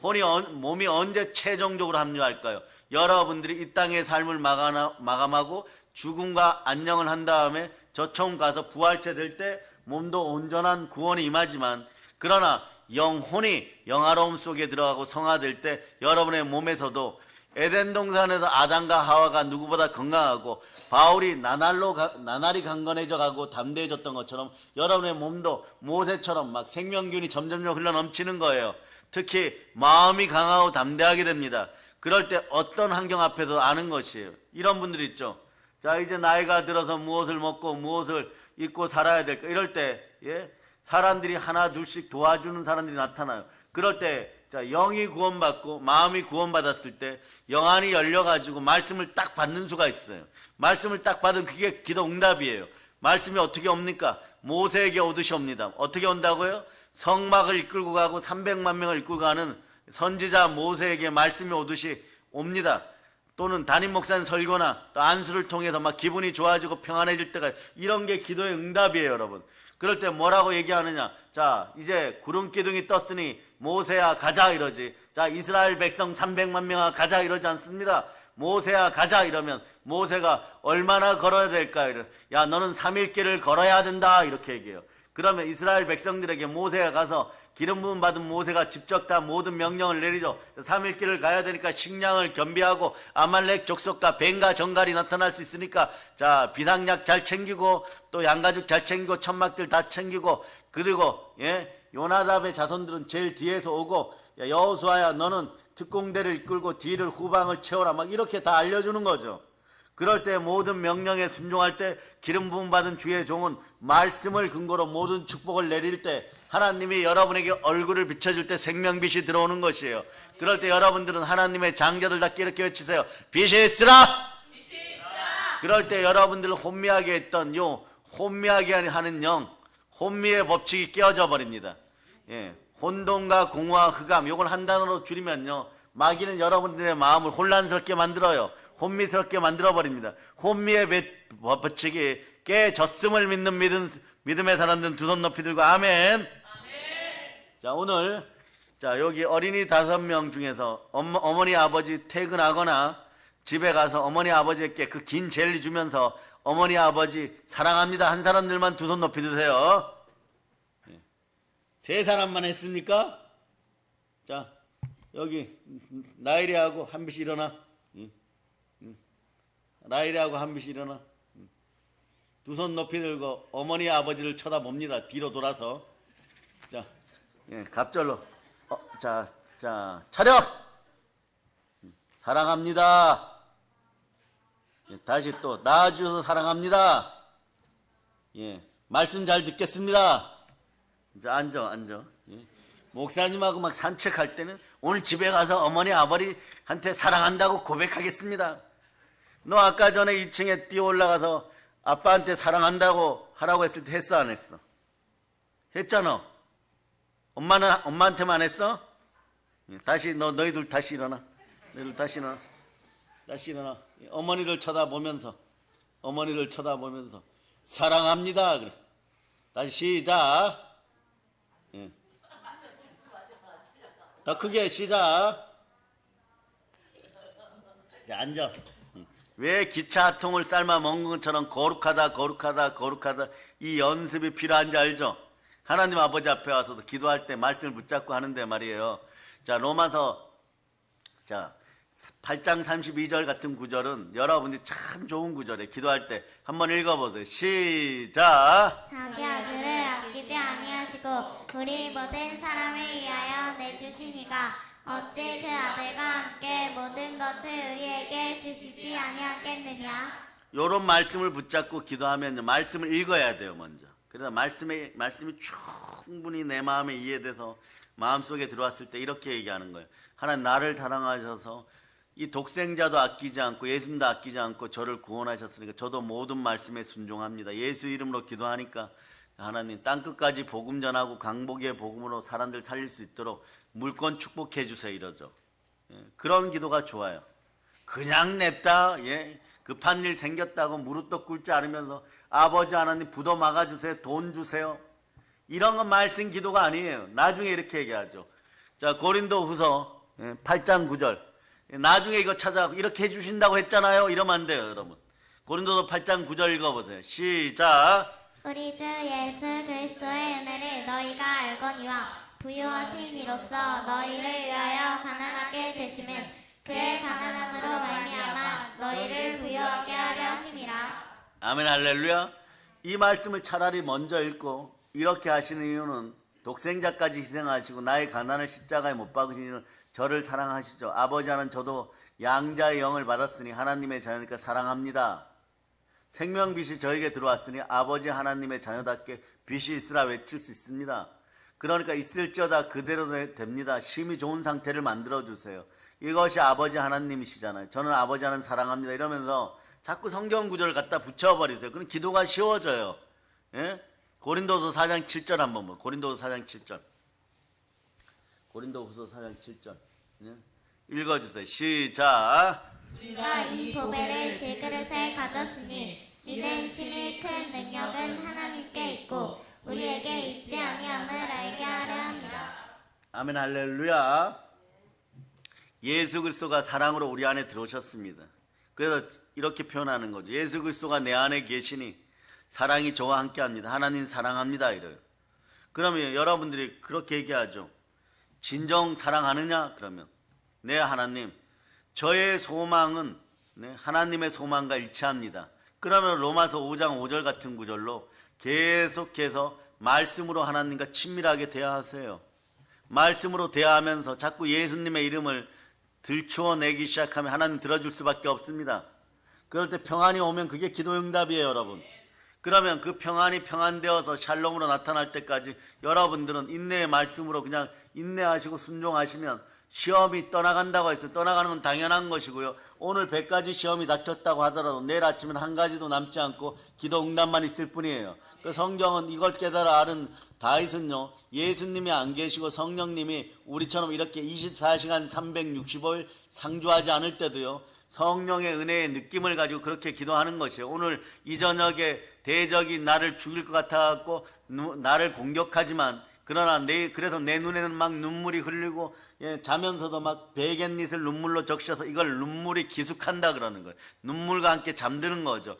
몸이 언제 최종적으로 합류할까요? 여러분들이 이 땅의 삶을 마감하고 죽음과 안녕을 한 다음에 저처음 가서 부활체 될 때 몸도 온전한 구원이 임하지만, 그러나 영혼이 영화로움 속에 들어가고 성화될 때 여러분의 몸에서도 에덴 동산에서 아담과 하와가 누구보다 건강하고 바울이 나날이 강건해져 가고 담대해졌던 것처럼 여러분의 몸도 모세처럼 막 생명균이 점점 흘러 넘치는 거예요. 특히 마음이 강하고 담대하게 됩니다. 그럴 때 어떤 환경 앞에서 아는 것이에요. 이런 분들이 있죠. 자, 이제 나이가 들어서 무엇을 먹고 무엇을 입고 살아야 될까, 이럴 때, 예? 사람들이 하나 둘씩 도와주는 사람들이 나타나요. 그럴 때, 자, 영이 구원받고 마음이 구원받았을 때 영안이 열려가지고 말씀을 딱 받는 수가 있어요. 말씀을 딱 받은 그게 기도 응답이에요. 말씀이 어떻게 옵니까? 모세에게 오듯이 옵니다. 어떻게 온다고요? 성막을 이끌고 가고 300만 명을 이끌고 가는 선지자 모세에게 말씀이 오듯이 옵니다. 또는 담임 목사님 설교나 또 안수를 통해서 막 기분이 좋아지고 평안해질 때가, 이런 게 기도의 응답이에요, 여러분. 그럴 때 뭐라고 얘기하느냐? 자, 이제 구름 기둥이 떴으니 모세야 가자 이러지. 자, 이스라엘 백성 300만 명아 가자 이러지 않습니다. 모세야 가자 이러면 모세가 얼마나 걸어야 될까? 야, 너는 3일길을 걸어야 된다 이렇게 얘기해요. 그러면 이스라엘 백성들에게 모세가 가서, 기름 부음 받은 모세가 직접 다 모든 명령을 내리죠. 3일길을 가야 되니까 식량을 겸비하고 아말렉 족속과 뱀과 정갈이 나타날 수 있으니까, 자, 비상약 잘 챙기고 또 양가죽 잘 챙기고 천막들 다 챙기고, 그리고 요나답의 자손들은 제일 뒤에서 오고, 야, 여호수아야 너는 특공대를 이끌고 뒤를 후방을 채워라, 막 이렇게 다 알려주는 거죠. 그럴 때 모든 명령에 순종할 때 기름 부음 받은 주의 종은 말씀을 근거로 모든 축복을 내릴 때 하나님이 여러분에게 얼굴을 비춰줄 때 생명빛이 들어오는 것이에요. 그럴 때 여러분들은 하나님의 장자들 다 이렇게 외치세요. 빛이 있으라! 그럴 때 여러분들을 혼미하게 했던 혼미하게 하는 영, 혼미의 법칙이 깨어져 버립니다. 예, 혼돈과 공허와 흑암, 요걸 한 단어로 줄이면요, 마귀는 여러분들의 마음을 혼란스럽게 만들어요. 혼미스럽게 만들어버립니다. 혼미의 법칙이 깨졌음을 믿는 믿음의 사람들은 두 손 높이 들고 아멘. 자, 오늘 여기 어린이 5명 중에서 어머니 아버지 퇴근하거나 집에 가서 어머니 아버지께 그 긴 젤리 주면서 어머니 아버지 사랑합니다 한 사람들만 두 손 높이 드세요. 3사람만 했습니까? 자, 여기 나일이하고 한빛이 일어나. 나일이하고 한빛이 일어나. 두 손 높이 들고 어머니 아버지를 쳐다봅니다. 뒤로 돌아서. 자, 갑절로. 자, 차렷! 사랑합니다. 다시 또 낳아주셔서 사랑합니다. 말씀 잘 듣겠습니다. 자, 앉아. 목사님하고 막 산책할 때는 오늘 집에 가서 어머니 아버지한테 사랑한다고 고백하겠습니다. 너 아까 전에 2층에 뛰어 올라가서 아빠한테 사랑한다고 하라고 했을 때 했어 안 했어? 했잖아. 엄마한테만 했어? 다시 너희들 다시 일어나. 너희들 다시 일어나. 어머니들 쳐다보면서 사랑합니다. 그래. 다시 시작. 더 크게 시작. 앉아. 왜 기차 통을 삶아 먹는 것처럼 거룩하다 이 연습이 필요한지 알죠? 하나님 아버지 앞에 와서도 기도할 때 말씀을 붙잡고 하는데 말이에요. 자, 로마서 8장 32절 같은 구절은 여러분들이 참 좋은 구절이에요. 기도할 때 한번 읽어보세요. 시작. 자기 아들을 아끼지 아니하시고 우리 모든 사람을 위하여 내주시니가 어찌 그 아들과 함께 모든 것을 우리에게 주시지 아니하겠느냐. 요런 말씀을 붙잡고 기도하면 말씀을 읽어야 돼요. 먼저. 그래서 말씀이 충분히 내 마음에 이해돼서 마음속에 들어왔을 때 이렇게 얘기하는 거예요. 하나님 나를 사랑하셔서 이 독생자도 아끼지 않고 예수님도 아끼지 않고 저를 구원하셨으니까 저도 모든 말씀에 순종합니다. 예수 이름으로 기도하니까 하나님 땅끝까지 복음 전하고 강복의 복음으로 사람들 살릴 수 있도록 물권 축복해 주세요 이러죠. 그런 기도가 좋아요. 그냥 냅다 급한 일 생겼다고 무릎도 꿇지 않으면서 아버지 하나님 부도 막아주세요. 돈 주세요. 이런 건 말씀 기도가 아니에요. 나중에 이렇게 얘기하죠. 자, 고린도 후서 8장 9절. 나중에 이거 찾아가고 이렇게 해주신다고 했잖아요. 이러면 안 돼요, 여러분. 고린도서 8장 9절 읽어보세요. 시작. 우리 주 예수 그리스도의 은혜를 너희가 알거니와 부유하신 이로써 너희를 위하여 가난하게 되심은 그의 가난함으로 말미암아 너희를 부유하게 하려 하심이라. 아멘 할렐루야. 이 말씀을 차라리 먼저 읽고 이렇게 하시는 이유는 독생자까지 희생하시고 나의 가난을 십자가에 못 박으신 이유는 저를 사랑하시죠. 아버지 하나님 저도 양자의 영을 받았으니 하나님의 자녀니까 사랑합니다. 생명빛이 저에게 들어왔으니 아버지 하나님의 자녀답게 빛이 있으라 외칠 수 있습니다. 그러니까 있을지어다 그대로 됩니다. 심히 좋은 상태를 만들어주세요. 이것이 아버지 하나님이시잖아요. 저는 아버지 하나님 사랑합니다. 이러면서 자꾸 성경 구절을 갖다 붙여버리세요. 그럼 기도가 쉬워져요. 고린도서 4장 7절 한번 보세요. 고린도서 4장 7절. 고린도후서 4장 7절. 읽어주세요. 시작. 우리가 이 보배를 질그릇에 가졌으니 이는 심히 큰 능력은 하나님께 있고 우리에게 있지 아니함을 알게 하려 합니다. 아멘 할렐루야. 예수 그리스도가 사랑으로 우리 안에 들어오셨습니다. 그래서 이렇게 표현하는 거죠. 예수 그리스도가 내 안에 계시니 사랑이 저와 함께합니다. 하나님 사랑합니다 이래요. 그러면 여러분들이 그렇게 얘기하죠. 진정 사랑하느냐? 그러면 네 하나님 저의 소망은 하나님의 소망과 일치합니다. 그러면 로마서 5장 5절 같은 구절로 계속해서 말씀으로 하나님과 친밀하게 대화하세요. 말씀으로 대화하면서 자꾸 예수님의 이름을 들추어내기 시작하면 하나님 들어줄 수밖에 없습니다. 그럴 때 평안이 오면 그게 기도 응답이에요, 여러분. 그러면 그 평안이 평안되어서 샬롬으로 나타날 때까지 여러분들은 인내의 말씀으로 그냥 인내하시고 순종하시면 시험이 떠나간다고 했어요. 떠나가는 건 당연한 것이고요. 오늘 100가지 시험이 닥쳤다고 하더라도 내일 아침엔 한 가지도 남지 않고 기도 응답만 있을 뿐이에요. 그 성경은 이걸 깨달아 아는 다윗은요, 예수님이 안 계시고 성령님이 우리처럼 이렇게 24시간 365일 상주하지 않을 때도요, 성령의 은혜의 느낌을 가지고 그렇게 기도하는 것이에요. 오늘 이 저녁에 대적이 나를 죽일 것 같아갖고 나를 공격하지만 그러나 그래서 내 눈에는 막 눈물이 흘리고, 자면서도 막 베갯닛을 눈물로 적셔서 이걸 눈물이 기숙한다 그러는 거예요. 눈물과 함께 잠드는 거죠.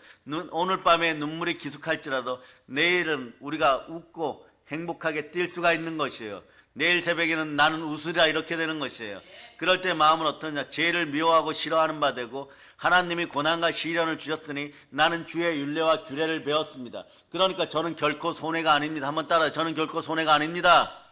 오늘 밤에 눈물이 기숙할지라도 내일은 우리가 웃고 행복하게 뛸 수가 있는 것이에요. 내일 새벽에는 나는 웃으랴 이렇게 되는 것이에요. 그럴 때 마음은 어떠냐? 죄를 미워하고 싫어하는 바 되고 하나님이 고난과 시련을 주셨으니 나는 주의 율례와 규례를 배웠습니다. 그러니까 저는 결코 손해가 아닙니다. 한번 따라요. 저는 결코 손해가 아닙니다.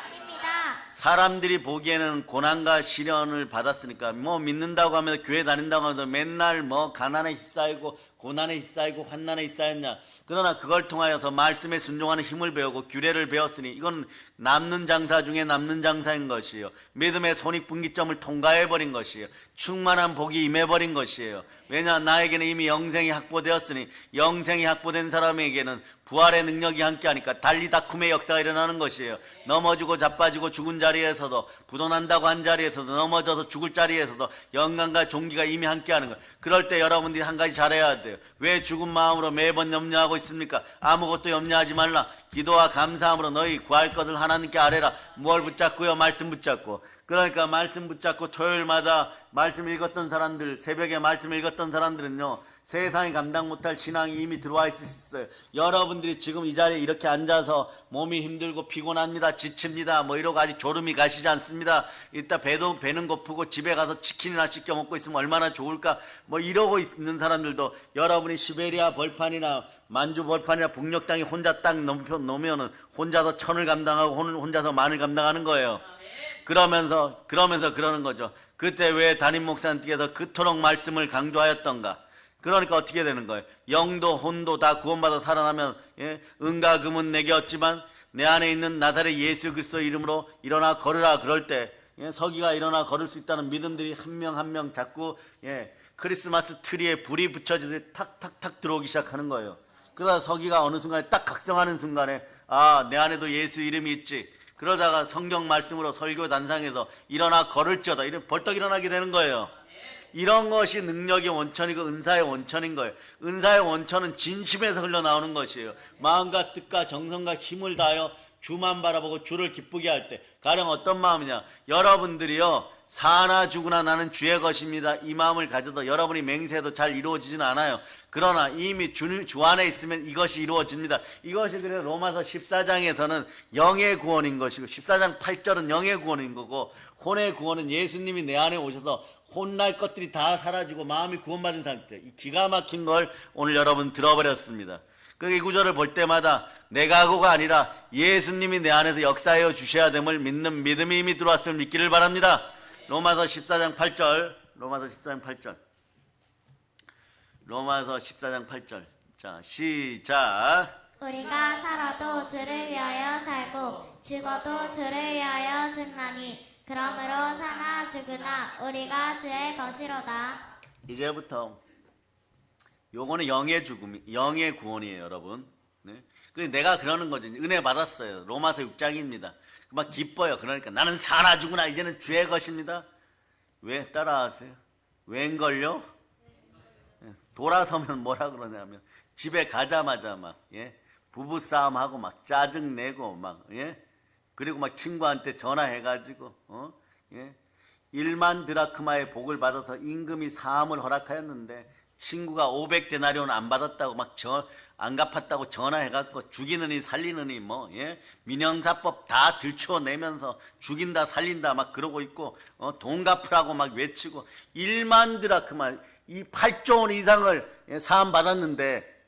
아닙니다. 사람들이 보기에는 고난과 시련을 받았으니까 뭐 믿는다고 하면서 교회 다닌다고 하면서 맨날 뭐 가난에 휩싸이고 고난에 휩싸이고 환난에 휩싸였냐. 그러나 그걸 통하여서 말씀에 순종하는 힘을 배우고 규례를 배웠으니 이건 남는 장사 중에 남는 장사인 것이에요. 믿음의 손익분기점을 통과해버린 것이에요. 충만한 복이 임해버린 것이에요. 왜냐, 나에게는 이미 영생이 확보되었으니 영생이 확보된 사람에게는 부활의 능력이 함께하니까 달리다쿰의 역사가 일어나는 것이에요. 넘어지고 자빠지고 죽은 자리에서도, 부도난다고 한 자리에서도, 넘어져서 죽을 자리에서도 영광과 존귀가 이미 함께하는 거예요. 그럴 때 여러분들이 한 가지 잘해야 돼요. 왜 죽은 마음으로 매번 염려하고 있습니까? 아무것도 염려하지 말라. 기도와 감사함으로 너희 구할 것을 하나님께 아뢰라. 뭘 붙잡고요? 말씀 붙잡고. 그러니까 말씀 붙잡고 토요일마다 말씀 읽었던 사람들, 새벽에 말씀 읽었던 사람들은요, 세상이 감당 못할 신앙이 이미 들어와 있을 수 있어요. 여러분들이 지금 이 자리에 이렇게 앉아서 몸이 힘들고 피곤합니다, 지칩니다, 뭐 이러고 아직 졸음이 가시지 않습니다. 이따 배는 고프고 집에 가서 치킨이나 시켜 먹고 있으면 얼마나 좋을까, 뭐 이러고 있는 사람들도 여러분이 시베리아 벌판이나 만주 벌판이나 북녘 땅에 혼자 딱 놓으면은 혼자서 천을 감당하고 혼자서 만을 감당하는 거예요. 그러면서 그러는 거죠. 그때 왜 담임 목사님께서 그토록 말씀을 강조하였던가? 그러니까 어떻게 되는 거예요? 영도 혼도 다 구원받아 살아나면, 은과 금은 내게 없지만 내 안에 있는 나사렛 예수 그리스도 이름으로 일어나 걸으라. 그럴 때 서기가 일어나 걸을 수 있다는 믿음들이 한 명 한 명 자꾸 크리스마스 트리에 불이 붙여지듯이 탁탁탁 들어오기 시작하는 거예요. 그러다 서기가 어느 순간에 딱 각성하는 순간에, 아, 내 안에도 예수 이름이 있지. 그러다가 성경 말씀으로 설교 단상에서 일어나 걸을지어다, 이런 벌떡 일어나게 되는 거예요. 이런 것이 능력의 원천이고 은사의 원천인 거예요. 은사의 원천은 진심에서 흘러나오는 것이에요. 마음과 뜻과 정성과 힘을 다하여 주만 바라보고 주를 기쁘게 할 때, 가령 어떤 마음이냐, 여러분들이요, 사나 죽으나 나는 주의 것입니다, 이 마음을 가져도 여러분이 맹세해도 잘 이루어지지는 않아요. 그러나 이미 주 안에 있으면 이것이 이루어집니다. 이것이 그래서 로마서 14장에서는 영의 구원인 것이고, 14장 8절은 영의 구원인 거고, 혼의 구원은 예수님이 내 안에 오셔서 혼날 것들이 다 사라지고 마음이 구원받은 상태. 이 기가 막힌 걸 오늘 여러분 들어버렸습니다. 그 이 구절을 볼 때마다 내가 하고가 아니라 예수님이 내 안에서 역사하여 주셔야 됨을 믿는 믿음이 이미 들어왔음을 믿기를 바랍니다. 로마서 14장 8절. 로마서 14장 8절. 자, 시작. 우리가 살아도 주를 위하여 살고 죽어도 주를 위하여 죽나니 그러므로 사나 죽으나 우리가 주의 것이로다. 이제부터 요거는 영의 죽음, 영의 구원이에요, 여러분. 네? 내가 그러는 거죠. 은혜 받았어요. 로마서 6장입니다. 막 기뻐요. 그러니까 나는 사나 죽으나 이제는 주의 것입니다. 왜 따라하세요? 웬걸요? 돌아서면 뭐라 그러냐면 집에 가자마자 막 부부싸움하고 막 짜증내고 막 그리고 막 친구한테 전화해가지고 1만 드라크마의 복을 받아서 임금이 사함을 허락하였는데 친구가 500데나리온 안 받았다고 막 안 갚았다고 전화해갖고 죽이느니 살리느니 민형사법 다 들춰내면서 죽인다 살린다 막 그러고 있고 돈 갚으라고 막 외치고 1만 드라크마 이 8조 원 이상을 사함 받았는데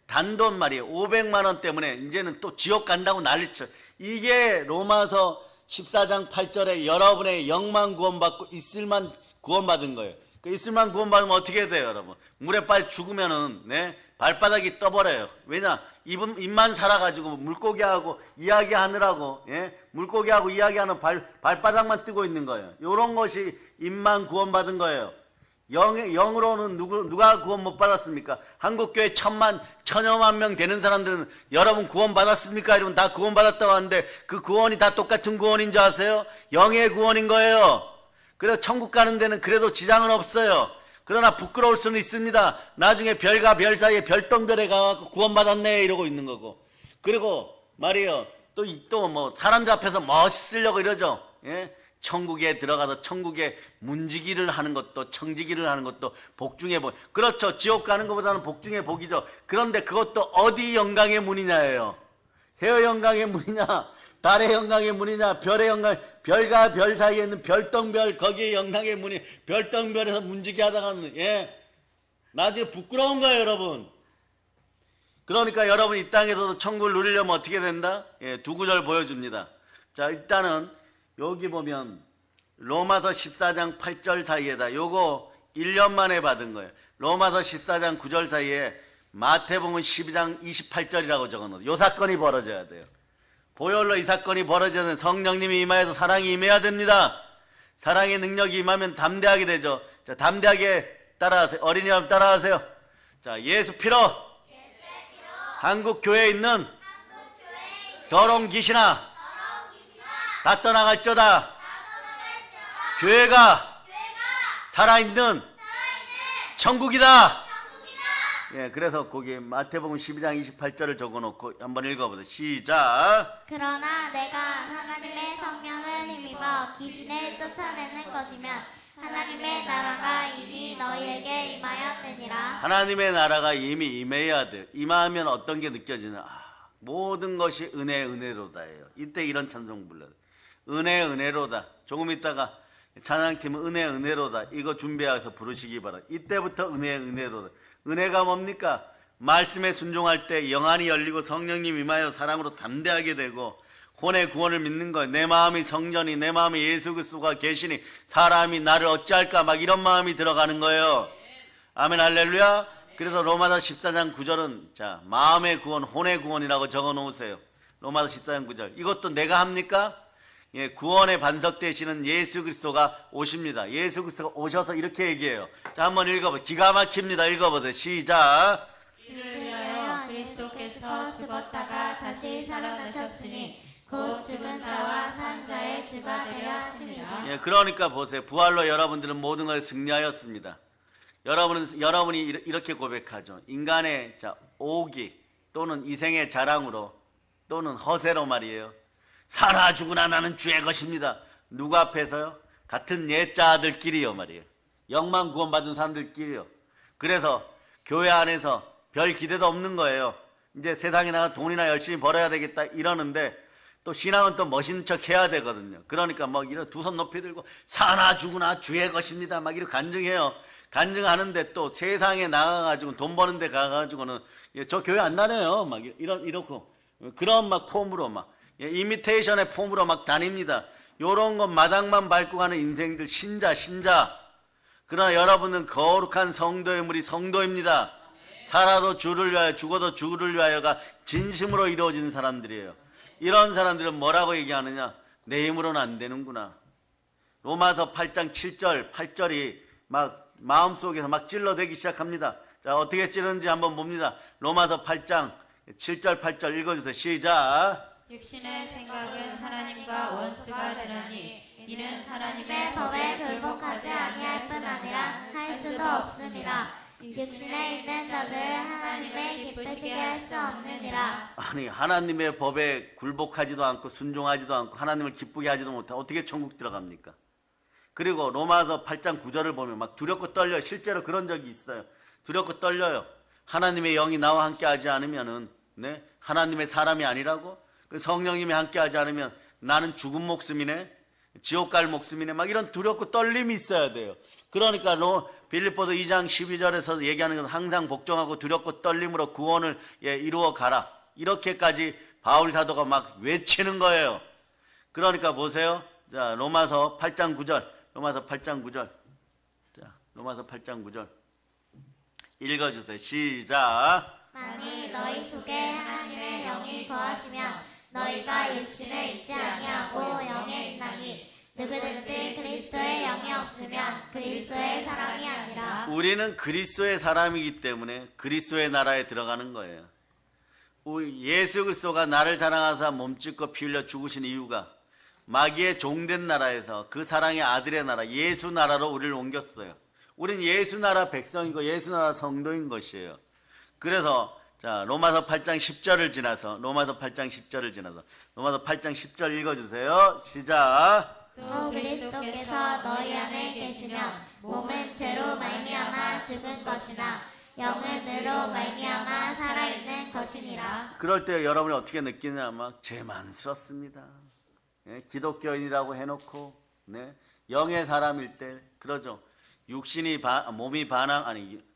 단돈 말이에요. 500만 원 때문에 이제는 또 지옥 간다고 난리쳐. 이게 로마서 14장 8절에 여러분의 영만 구원받고 있을만 구원받은 거예요. 그 이슬만 구원받으면 어떻게 돼요, 여러분? 물에 빠져 죽으면은, 네? 발바닥이 떠버려요. 왜냐? 입만 살아가지고 물고기하고 이야기하느라고, 예? 물고기하고 이야기하는 발바닥만 뜨고 있는 거예요. 요런 것이 입만 구원받은 거예요. 영으로는 누가 구원 못 받았습니까? 한국교회 천여만 명 되는 사람들은 여러분 구원 받았습니까? 이러면 다 구원 받았다고 하는데 그 구원이 다 똑같은 구원인 줄 아세요? 영의 구원인 거예요. 그래서 천국 가는 데는 그래도 지장은 없어요. 그러나 부끄러울 수는 있습니다. 나중에 별과 별 사이에 별똥별에 가서 구원받았네 이러고 있는 거고. 그리고 말이에요. 또 뭐 사람들 앞에서 멋있으려고 이러죠. 예? 천국에 들어가서 천국에 문지기를 하는 것도 청지기를 하는 것도 복 중에 복. 그렇죠. 지옥 가는 것보다는 복 중에 복이죠. 그런데 그것도 어디 영광의 문이냐예요. 해의 영광의 문이냐, 달의 영광의 문이냐, 별의 영광, 별과 별 사이에 있는 별똥별 거기에 영광의 문이 별똥별에서 문지기 하다가는 예 나중에 부끄러운 거예요, 여러분. 그러니까 여러분 이 땅에서도 천국을 누리려면 어떻게 된다? 예, 두 구절 보여줍니다. 자, 일단은 여기 보면 로마서 14장 8절 사이에다 요거 1년 만에 받은 거예요. 로마서 14장 9절 사이에 마태복음 12장 28절이라고 적어놓은 요 사건이 벌어져야 돼요. 보혈로 이 사건이 벌어지는 성령님이 임하여서 사랑이 임해야 됩니다. 사랑의 능력이 임하면 담대하게 되죠. 자, 담대하게 따라하세요. 어린이 여러분 따라하세요. 자, 예수 피로 한국 교회에 있는 더러운 귀신아 다 떠나갈지어다. 교회가 살아있는 천국이다. 예, 그래서 거기 마태복음 12장 28절을 적어놓고 한번 읽어보세요. 시작. 그러나 내가 하나님의 성령을 힘입어 귀신을 쫓아내는 것이면 하나님의 나라가 이미 너희에게 임하였느니라. 하나님의 나라가 이미 임해야 돼. 임하면 어떤 게 느껴지냐? 모든 것이 은혜로다예요. 이때 이런 찬송 불러요. 은혜로다. 조금 있다가 찬양팀은 은혜로다. 이거 준비해서 부르시기 바랍니다. 이때부터 은혜로다. 은혜가 뭡니까? 말씀에 순종할 때 영안이 열리고 성령님 임하여 사랑으로 담대하게 되고 혼의 구원을 믿는 거예요. 내 마음이 성전이, 내 마음이 예수 그리스도가 계시니 사람이 나를 어찌할까 막 이런 마음이 들어가는 거예요. 아멘 할렐루야. 그래서 로마서 14장 9절은 자 마음의 구원, 혼의 구원이라고 적어 놓으세요. 로마서 14장 9절. 이것도 내가 합니까? 예, 구원의 반석 되시는 예수 그리스도가 오십니다. 예수 그리스도가 오셔서 이렇게 얘기해요. 자, 한번 읽어보세요. 기가 막힙니다. 읽어보세요. 시작. 이를 위하여 그리스도께서 죽었다가 다시 살아나셨으니 곧 죽은 자와 산 자의 주가 되려 하시니라. 예, 그러니까 보세요. 부활로 여러분들은 모든 것을 승리하였습니다. 여러분이 이렇게 고백하죠. 인간의 오기 또는 이생의 자랑으로 또는 허세로 말이에요. 살아 죽으나 나는 주의 것입니다. 누구 앞에서요? 같은 옛자들끼리요 말이에요. 영만 구원받은 사람들끼리요. 그래서 교회 안에서 별 기대도 없는 거예요. 이제 세상에 나가 돈이나 열심히 벌어야 되겠다 이러는데 또 신앙은 또 멋있는 척 해야 되거든요. 그러니까 막 이런 두 손 높이 들고 사나 죽으나 주의 것입니다 막 이렇게 간증해요. 간증하는데 또 세상에 나가가지고 돈 버는 데 가가지고는 저 교회 안 다녀요 막 이렇고 그런 막 폼으로 막 이미테이션의 폼으로 막 다닙니다. 요런 거 마당만 밟고 가는 인생들 신자. 그러나 여러분은 거룩한 성도의 무리 성도입니다. 살아도 주를 위하여 죽어도 주를 위하여가 진심으로 이루어진 사람들이에요. 이런 사람들은 뭐라고 얘기하느냐? 내 힘으로는 안 되는구나. 로마서 8장 7절 8절이 막 마음속에서 막 찔러대기 시작합니다. 자, 어떻게 찌르는지 한번 봅니다. 로마서 8장 7절 8절 읽어주세요. 시작. 육신의 생각은 하나님과 원수가 되려니 이는 하나님의 법에 굴복하지 아니할 뿐 아니라 할 수도 없습니다. 육신에 있는 자들 하나님의 기쁘시게 할 수 없느니라. 아니 하나님의 법에 굴복하지도 않고 순종하지도 않고 하나님을 기쁘게 하지도 못하고 어떻게 천국 들어갑니까? 그리고 로마서 8장 9절을 보면 막 두렵고 떨려요. 실제로 그런 적이 있어요. 두렵고 떨려요. 하나님의 영이 나와 함께 하지 않으면은 하나님의 사람이 아니라고? 그 성령님이 함께 하지 않으면 나는 죽은 목숨이네, 지옥 갈 목숨이네, 막 이런 두렵고 떨림이 있어야 돼요. 그러니까 빌립보서 2장 12절에서 얘기하는 건 항상 복종하고 두렵고 떨림으로 구원을 이루어 가라. 이렇게까지 바울 사도가 막 외치는 거예요. 그러니까 보세요. 자, 로마서 8장 9절. 로마서 8장 9절. 자, 로마서 8장 9절 읽어주세요. 시작. 만일 너희 속에 하나님의 영이 거하시면 너희가 육신에 있지 아니하고 영에 있나니 누구든지 그리스도의 영이 없으면 그리스도의 사람이 아니라. 우리는 그리스도의 사람이기 때문에 그리스도의 나라에 들어가는 거예요. 예수 그리스도가 나를 사랑하사 몸짓고 피 흘려 죽으신 이유가 마귀의 종된 나라에서 그 사랑의 아들의 나라 예수 나라로 우리를 옮겼어요. 우린 예수 나라 백성이고 예수 나라 성도인 것이에요. 그래서 자 로마서 8장 10절을 지나서 로마서 8장 10절 읽어주세요. 시작. 또 그리스도께서 너희 안에 계시면 몸은 죄로 말미암아 죽은 것이나 영은 의로 말미암아 살아있는 것이니라. 그럴 때 여러분이 어떻게 느끼냐? 막 죄만스럽습니다. 예, 기독교인이라고 해놓고 네, 영의 사람일 때 그러죠. 육신이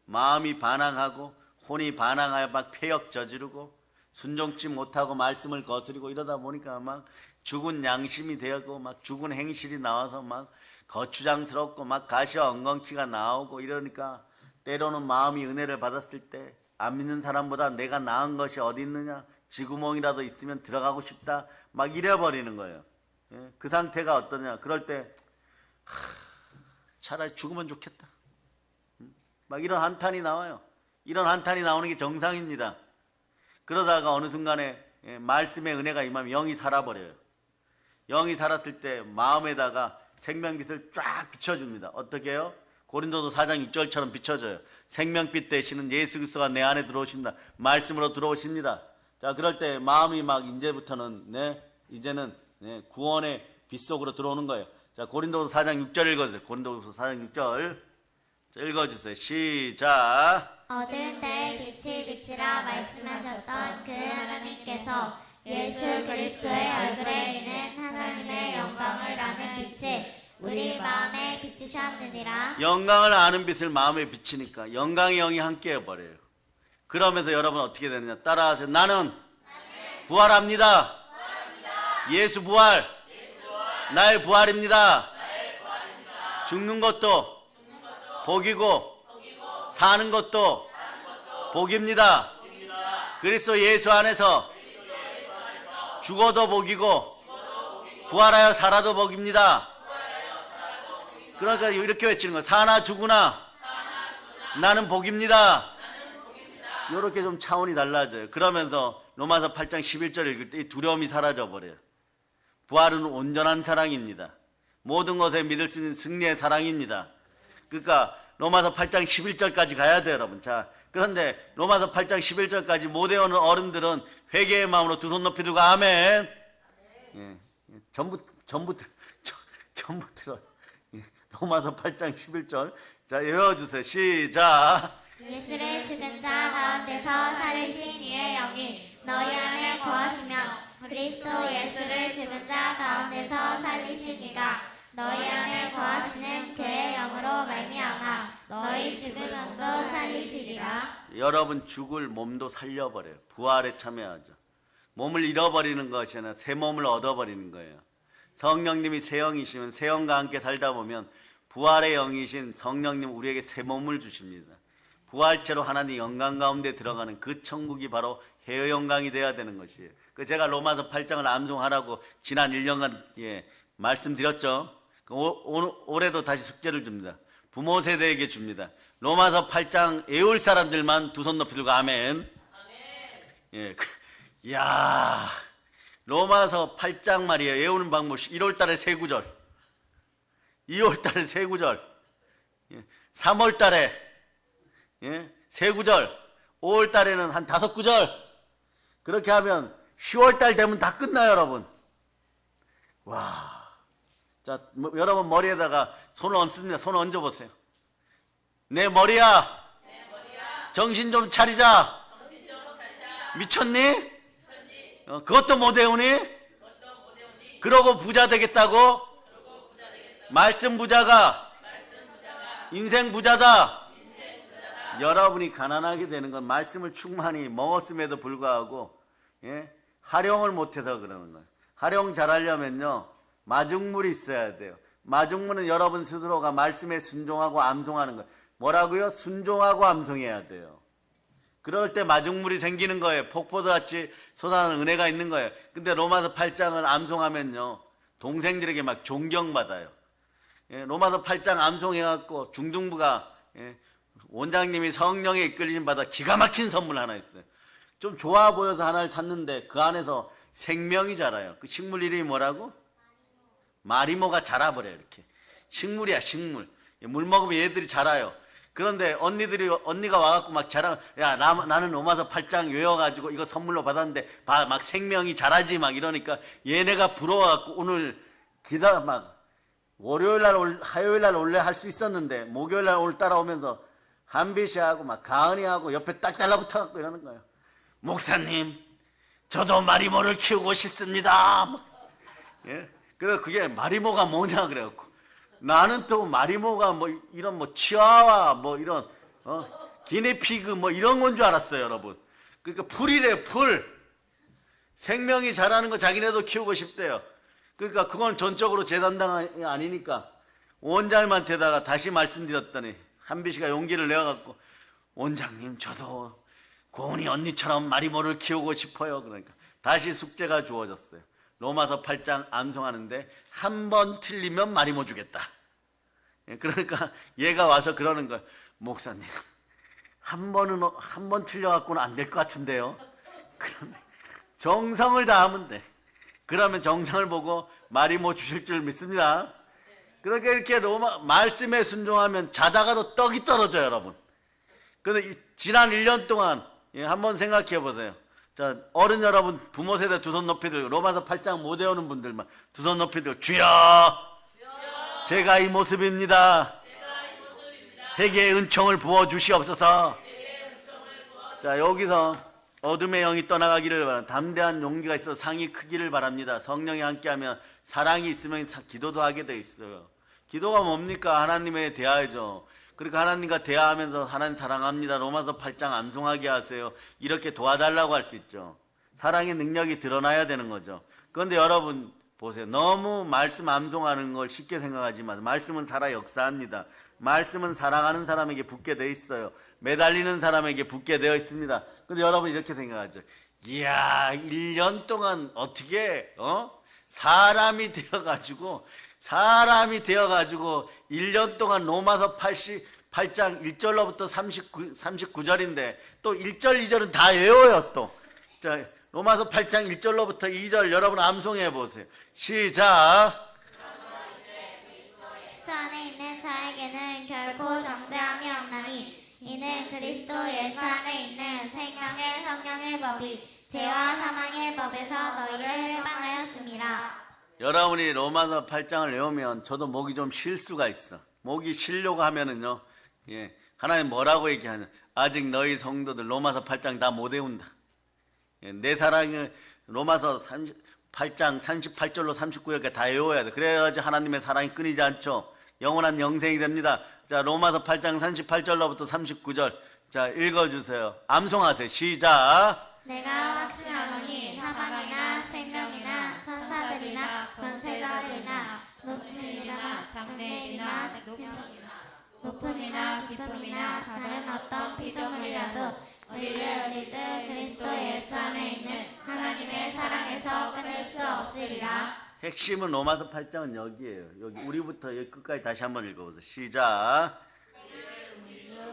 마음이 반항하고 혼이 반항하여 막 폐역 저지르고 순종치 못하고 말씀을 거스리고 이러다 보니까 막 죽은 양심이 되고 막 죽은 행실이 나와서 막 거추장스럽고 막 가시와 엉겅퀴가 나오고 이러니까 때로는 마음이 은혜를 받았을 때 안 믿는 사람보다 내가 나은 것이 어디 있느냐, 쥐구멍이라도 있으면 들어가고 싶다 막 이래버리는 거예요. 예? 그 상태가 어떠냐, 그럴 때 차라리 죽으면 좋겠다 막 이런 한탄이 나와요. 이런 한탄이 나오는 게 정상입니다. 그러다가 어느 순간에 말씀의 은혜가 임하면 영이 살아버려요. 영이 살았을 때 마음에다가 생명빛을 쫙 비춰줍니다. 어떻게 해요? 고린도서 4장 6절처럼 비춰져요. 생명빛 되시는 예수 그리스도가 내 안에 들어오십니다. 말씀으로 들어오십니다. 자, 그럴 때 마음이 막 이제부터는 이제는 구원의 빛 속으로 들어오는 거예요. 자, 고린도서 4장 6절 읽어주세요. 고린도서 4장 6절 자, 읽어주세요. 시작. 어두운 데에 빛이 비치라 말씀하셨던 그 하나님께서 예수 그리스도의 얼굴에 있는 하나님의 영광을 아는 빛이 우리 마음에 비추셨느니라. 영광을 아는 빛을 마음에 비치니까 영광의 영이 함께 해버려요. 그러면서 여러분 어떻게 되느냐, 따라하세요. 나는 부활합니다. 예수 부활. 나의 부활입니다. 죽는 것도 복이고 사는 것도 복입니다. 그리스도 예수 안에서 죽어도 복이고 부활하여 살아도 복입니다. 그러니까 이렇게 외치는 거예요. 사나 죽으나 나는 복입니다. 이렇게 좀 차원이 달라져요. 그러면서 로마서 8장 11절 읽을 때 이 두려움이 사라져 버려요. 부활은 온전한 사랑입니다. 모든 것에 믿을 수 있는 승리의 사랑입니다. 그러니까 로마서 8장 11절까지 가야 돼요, 여러분. 자, 그런데 로마서 8장 11절까지 못 외우는 어른들은 회개의 마음으로 두 손 높이 들고 아멘. 예, 전부 들어요. 예, 로마서 8장 11절. 자, 외워주세요. 시작. 예수를 죽은 자 가운데서 살리신 이의 영이 너희 안에 거하시며 그리스도 예수를 죽은 자 가운데서 살리신 이가 너희 안에 거하시는 그의 영으로 말미암아 너희 죽은 몸도 살리시리라. 여러분 죽을 몸도 살려버려요. 부활에 참여하죠. 몸을 잃어버리는 것이 아니라 새 몸을 얻어버리는 거예요. 성령님이 새 영이시면 새 영과 함께 살다 보면 부활의 영이신 성령님 우리에게 새 몸을 주십니다. 부활체로 하나님 영광 가운데 들어가는 그 천국이 바로 해의 영광이 되어야 되는 것이에요. 그 제가 로마서 8장을 암송하라고 지난 1년간 말씀드렸죠. 올해도 다시 숙제를 줍니다. 부모 세대에게 줍니다. 로마서 8장 외울 사람들만 두 손 높이 들고 아멘. 예, 야, 로마서 8장 말이에요. 외우는 방법 1월달에 세 구절, 2월달에 세 구절, 3월달에 세 구절, 5월달에는 한 5구절. 그렇게 하면 10월달 되면 다 끝나요, 여러분. 와. 자, 여러분 머리에다가 손을 얹습니다. 손을 얹어보세요. 내 머리야. 정신 좀 차리자. 미쳤니? 그것도 못 외우니? 그러고 부자 되겠다고? 말씀 부자가 인생 부자다. 여러분이 가난하게 되는 건 말씀을 충만히 먹었음에도 불구하고 활용을 못해서 그러는 거예요. 활용 잘하려면요 마중물이 있어야 돼요. 마중물은 여러분 스스로가 말씀에 순종하고 암송하는 거예요. 뭐라고요? 순종하고 암송해야 돼요. 그럴 때 마중물이 생기는 거예요. 폭포도같이 솟아나는 은혜가 있는 거예요. 근데 로마서 8장을 암송하면요, 동생들에게 막 존경받아요. 예, 로마서 8장 암송해갖고 중등부가, 예, 원장님이 성령에 이끌림 받아 기가 막힌 선물 하나 있어요. 좀 좋아 보여서 하나를 샀는데 그 안에서 생명이 자라요. 그 식물 이름이 뭐라고? 마리모가 자라버려요. 이렇게 식물이야, 식물. 물 먹으면 얘들이 자라요. 그런데 언니가 와갖고 막 야, 나는 로마서 8장 외워가지고 이거 선물로 받았는데 막 생명이 자라지 막 이러니까 얘네가 부러워갖고 오늘 막 월요일날 화요일날 원래 할 수 있었는데 목요일날 오늘 따라오면서 한비씨하고 막 가은이하고 옆에 딱 달라붙어갖고 이러는 거예요. 목사님, 저도 마리모를 키우고 싶습니다. 예? 그래서 그게 마리모가 뭐냐 그래갖고 나는 또 마리모가 뭐 이런 뭐 치아와 뭐 이런 기네피그 뭐 이런 건 줄 알았어요, 여러분. 그러니까 풀이래, 풀. 생명이 자라는 거 자기네도 키우고 싶대요. 그러니까 그건 전적으로 제 담당이 아니니까 원장님한테다가 다시 말씀드렸더니 한비씨가 용기를 내어갖고 원장님, 저도 고은이 언니처럼 마리모를 키우고 싶어요. 그러니까 다시 숙제가 주어졌어요. 로마서 8장 암송하는데 한 번 틀리면 마리모 주겠다. 그러니까 얘가 와서 그러는 거야. 목사님, 한 번 틀려갖고는 안 될 것 같은데요. 그런데 정성을 다하면 돼. 그러면 정성을 보고 마리모 주실 줄 믿습니다. 그렇게 이렇게 말씀에 순종하면 자다가도 떡이 떨어져요, 여러분. 그런데 지난 1년 동안 한번 생각해 보세요. 자, 어른 여러분, 부모 세대 두 손 높이 들고 로마서 8장 못 외우는 분들만 두 손 높이 들고 주여, 제가 이 모습입니다. 회개의 은총을 부어주시옵소서. 자, 여기서 어둠의 영이 떠나가기를 바랍니다. 담대한 용기가 있어 상이 크기를 바랍니다. 성령이 함께하면 사랑이 있으면 기도도 하게 돼 있어요. 기도가 뭡니까? 하나님에 대하여죠. 그러니까 하나님과 대화하면서 하나님 사랑합니다. 로마서 8장 암송하게 하세요. 이렇게 도와달라고 할 수 있죠. 사랑의 능력이 드러나야 되는 거죠. 그런데 여러분 보세요. 너무 말씀 암송하는 걸 쉽게 생각하지만 말씀은 살아 역사합니다. 말씀은 사랑하는 사람에게 붙게 돼 있어요. 매달리는 사람에게 붙게 되어 있습니다. 근데 여러분 이렇게 생각하죠. 이야, 1년 동안 어떻게 사람이 되어가지고 1년 동안 로마서 8장 1절로부터 39절인데 또 1절, 2절은 다 외워요. 또 자, 로마서 8장 1절로부터 2절 여러분 암송해 보세요. 시작. 그리스도 안에 있는 자에게는 결코 정죄함이 없나니 이는 그리스도 예수 안에 있는 생명의 성령의 법이 죄와 사망의 법에서 너희를 해방하였습니다. 여러분이 로마서 8장을 외우면 저도 목이 좀 쉴 수가 있어. 목이 쉬려고 하면은요, 예, 하나님 뭐라고 얘기하냐? 아직 너희 성도들 로마서 8장 다 못 외운다. 예, 내 사랑을 로마서 8장 38절로 39절까지 다 외워야 돼. 그래야지 하나님의 사랑이 끊이지 않죠. 영원한 영생이 됩니다. 자, 로마서 8장 38절로부터 39절. 자, 읽어주세요. 암송하세요. 시작. 내가 확신하노니 사망이나 생명이나 천사들이나 권세자들이나 높음이나 장래이나 높음이나 깊음이나 다른 어떤 피조물이라도 우리를 우리 주 그리스도 예수 안에 있는 하나님의 사랑에서 끊을 수 없으리라. 핵심은 로마서 8장은 여기에요. 여기 우리부터 여기 끝까지 다시 한번 읽어보세요. 시작.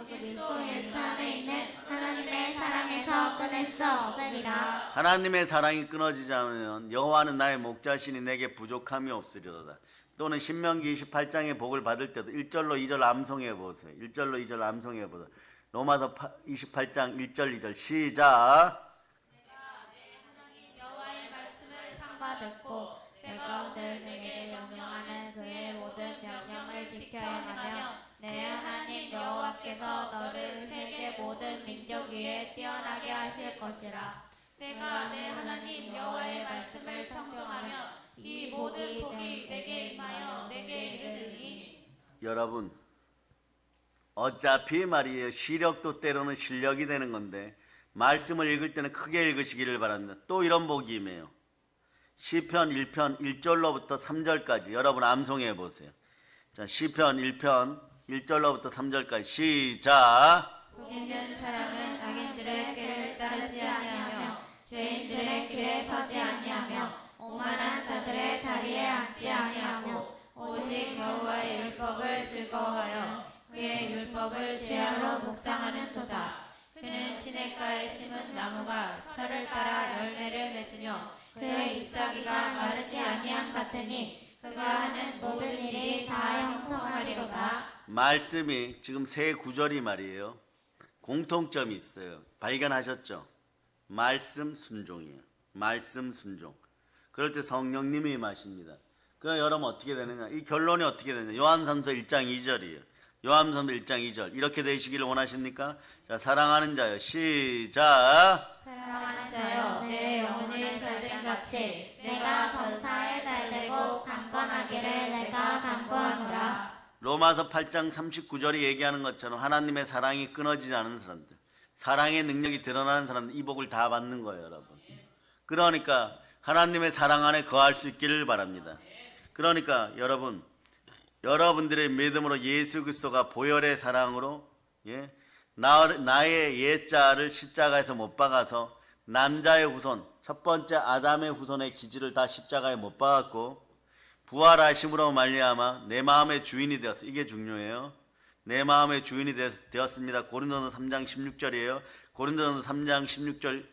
그리스도 예수 안에 있는 하나님의 사랑에서 끊을 수 없으리라. 하나님의 사랑이 끊어지지 않으면 여호와는 나의 목자시니 내게 부족함이 없으리로다. 또는 신명기 28장의 복을 받을 때도 1절로 2절 암송해 보세요. 1절로 2절 암송해 보세요. 로마서 28장 1절 2절 시작. 여호와의 말씀을 상과 듣고 내가 오늘 내게 명령하는 그의 모든 명령을 지켜야 하며 내 하나님 여호와께서 너를 세계 모든 민족 위에 뛰어나게 하실 것이라. 내가 내 하나님 여호와의 말씀을 청정하며 이 모든 복이 내게 임하여 내게 이르리니. 여러분, 어차피 말이에요. 시력도 때로는 실력이 되는 건데 말씀을 읽을 때는 크게 읽으시기를 바랍니다. 또 이런 복이 임해요. 시편 1편 1절로부터 3절까지 여러분 암송해 보세요. 자, 시편 1편 1절로부터 3절까지 시작. 복 있는 사람은 악인들의 길을 따르지 아니하며 죄인들의 길에 서지 아니하며 오만한 자들의 자리에 앉지 아니하고 오직 여호와의 율법을 즐거워하여 그의 율법을 죄하로 묵상하는도다. 그는 시냇가에 심은 나무가 철을 따라 열매를 맺으며 그의 잎사귀가 마르지 아니함 같으니 그가 하는 모든 일이 다 형통하리로다. 말씀이 지금 세 구절이 말이에요. 공통점이 있어요. 발견하셨죠? 말씀 순종이에요. 말씀 순종. 그럴 때 성령님이 임하십니다. 그럼 여러분 어떻게 되느냐? 이 결론이 어떻게 되느냐? 요한산서 1장 2절이에요. 요한산서 1장 2절. 이렇게 되시기를 원하십니까? 자, 사랑하는 자여 시작. 사랑하는 자여 내 영혼이 잘된 같이 내가 전사에 잘되고 강건하기를 내가 간구하노라. 로마서 8장 39절이 얘기하는 것처럼 하나님의 사랑이 끊어지지 않은 사람들, 사랑의 능력이 드러나는 사람들, 이 복을 다 받는 거예요, 여러분. 그러니까 하나님의 사랑 안에 거할 수 있기를 바랍니다. 그러니까 여러분들의 믿음으로 예수 그리스도가 보혈의 사랑으로 나의 옛자를 십자가에서 못 박아서 남자의 후손, 첫 번째 아담의 후손의 기질을 다 십자가에 못 박았고 부활하심으로 말미암아 내 마음의 주인이 되었어. 이게 중요해요. 내 마음의 주인이 되었습니다. 고린도서 3장 16절이에요. 고린도서 3장 16절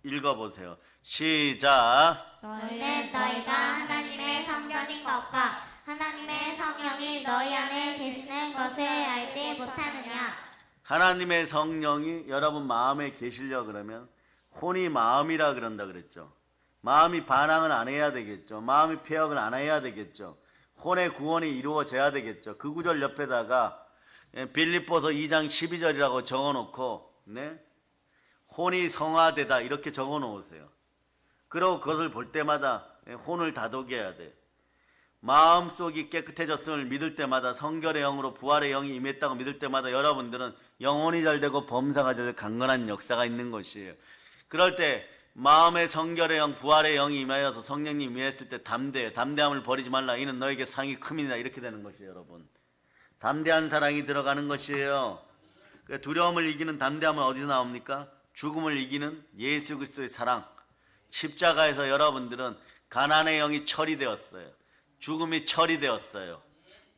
읽어보세요. 시작. 너희는 너희가 하나님의 성전인 것과 하나님의 성령이 너희 안에 계시는 것을 알지 못하느냐. 하나님의 성령이 여러분 마음에 계시려 그러면 혼이 마음이라 그런다 그랬죠. 마음이 반항을 안 해야 되겠죠. 마음이 폐역을 안 해야 되겠죠. 혼의 구원이 이루어져야 되겠죠. 그 구절 옆에다가 빌립보서 2장 12절이라고 적어놓고 혼이 성화되다 이렇게 적어놓으세요. 그리고 그것을 볼 때마다 혼을 다독여야 돼. 마음속이 깨끗해졌음을 믿을 때마다 성결의 영으로 부활의 영이 임했다고 믿을 때마다 여러분들은 영혼이 잘되고 범사가 잘되고 강건한 역사가 있는 것이에요. 그럴 때 마음의 성결의 영, 부활의 영이 임하여서 성령님 임했을 때 담대해요. 담대함을 버리지 말라. 이는 너에게 상이 큼이니라. 이렇게 되는 것이에요, 여러분. 담대한 사랑이 들어가는 것이에요. 두려움을 이기는 담대함은 어디서 나옵니까? 죽음을 이기는 예수 그리스도의 사랑. 십자가에서 여러분들은 가난의 영이 처리되었어요. 죽음이 처리되었어요.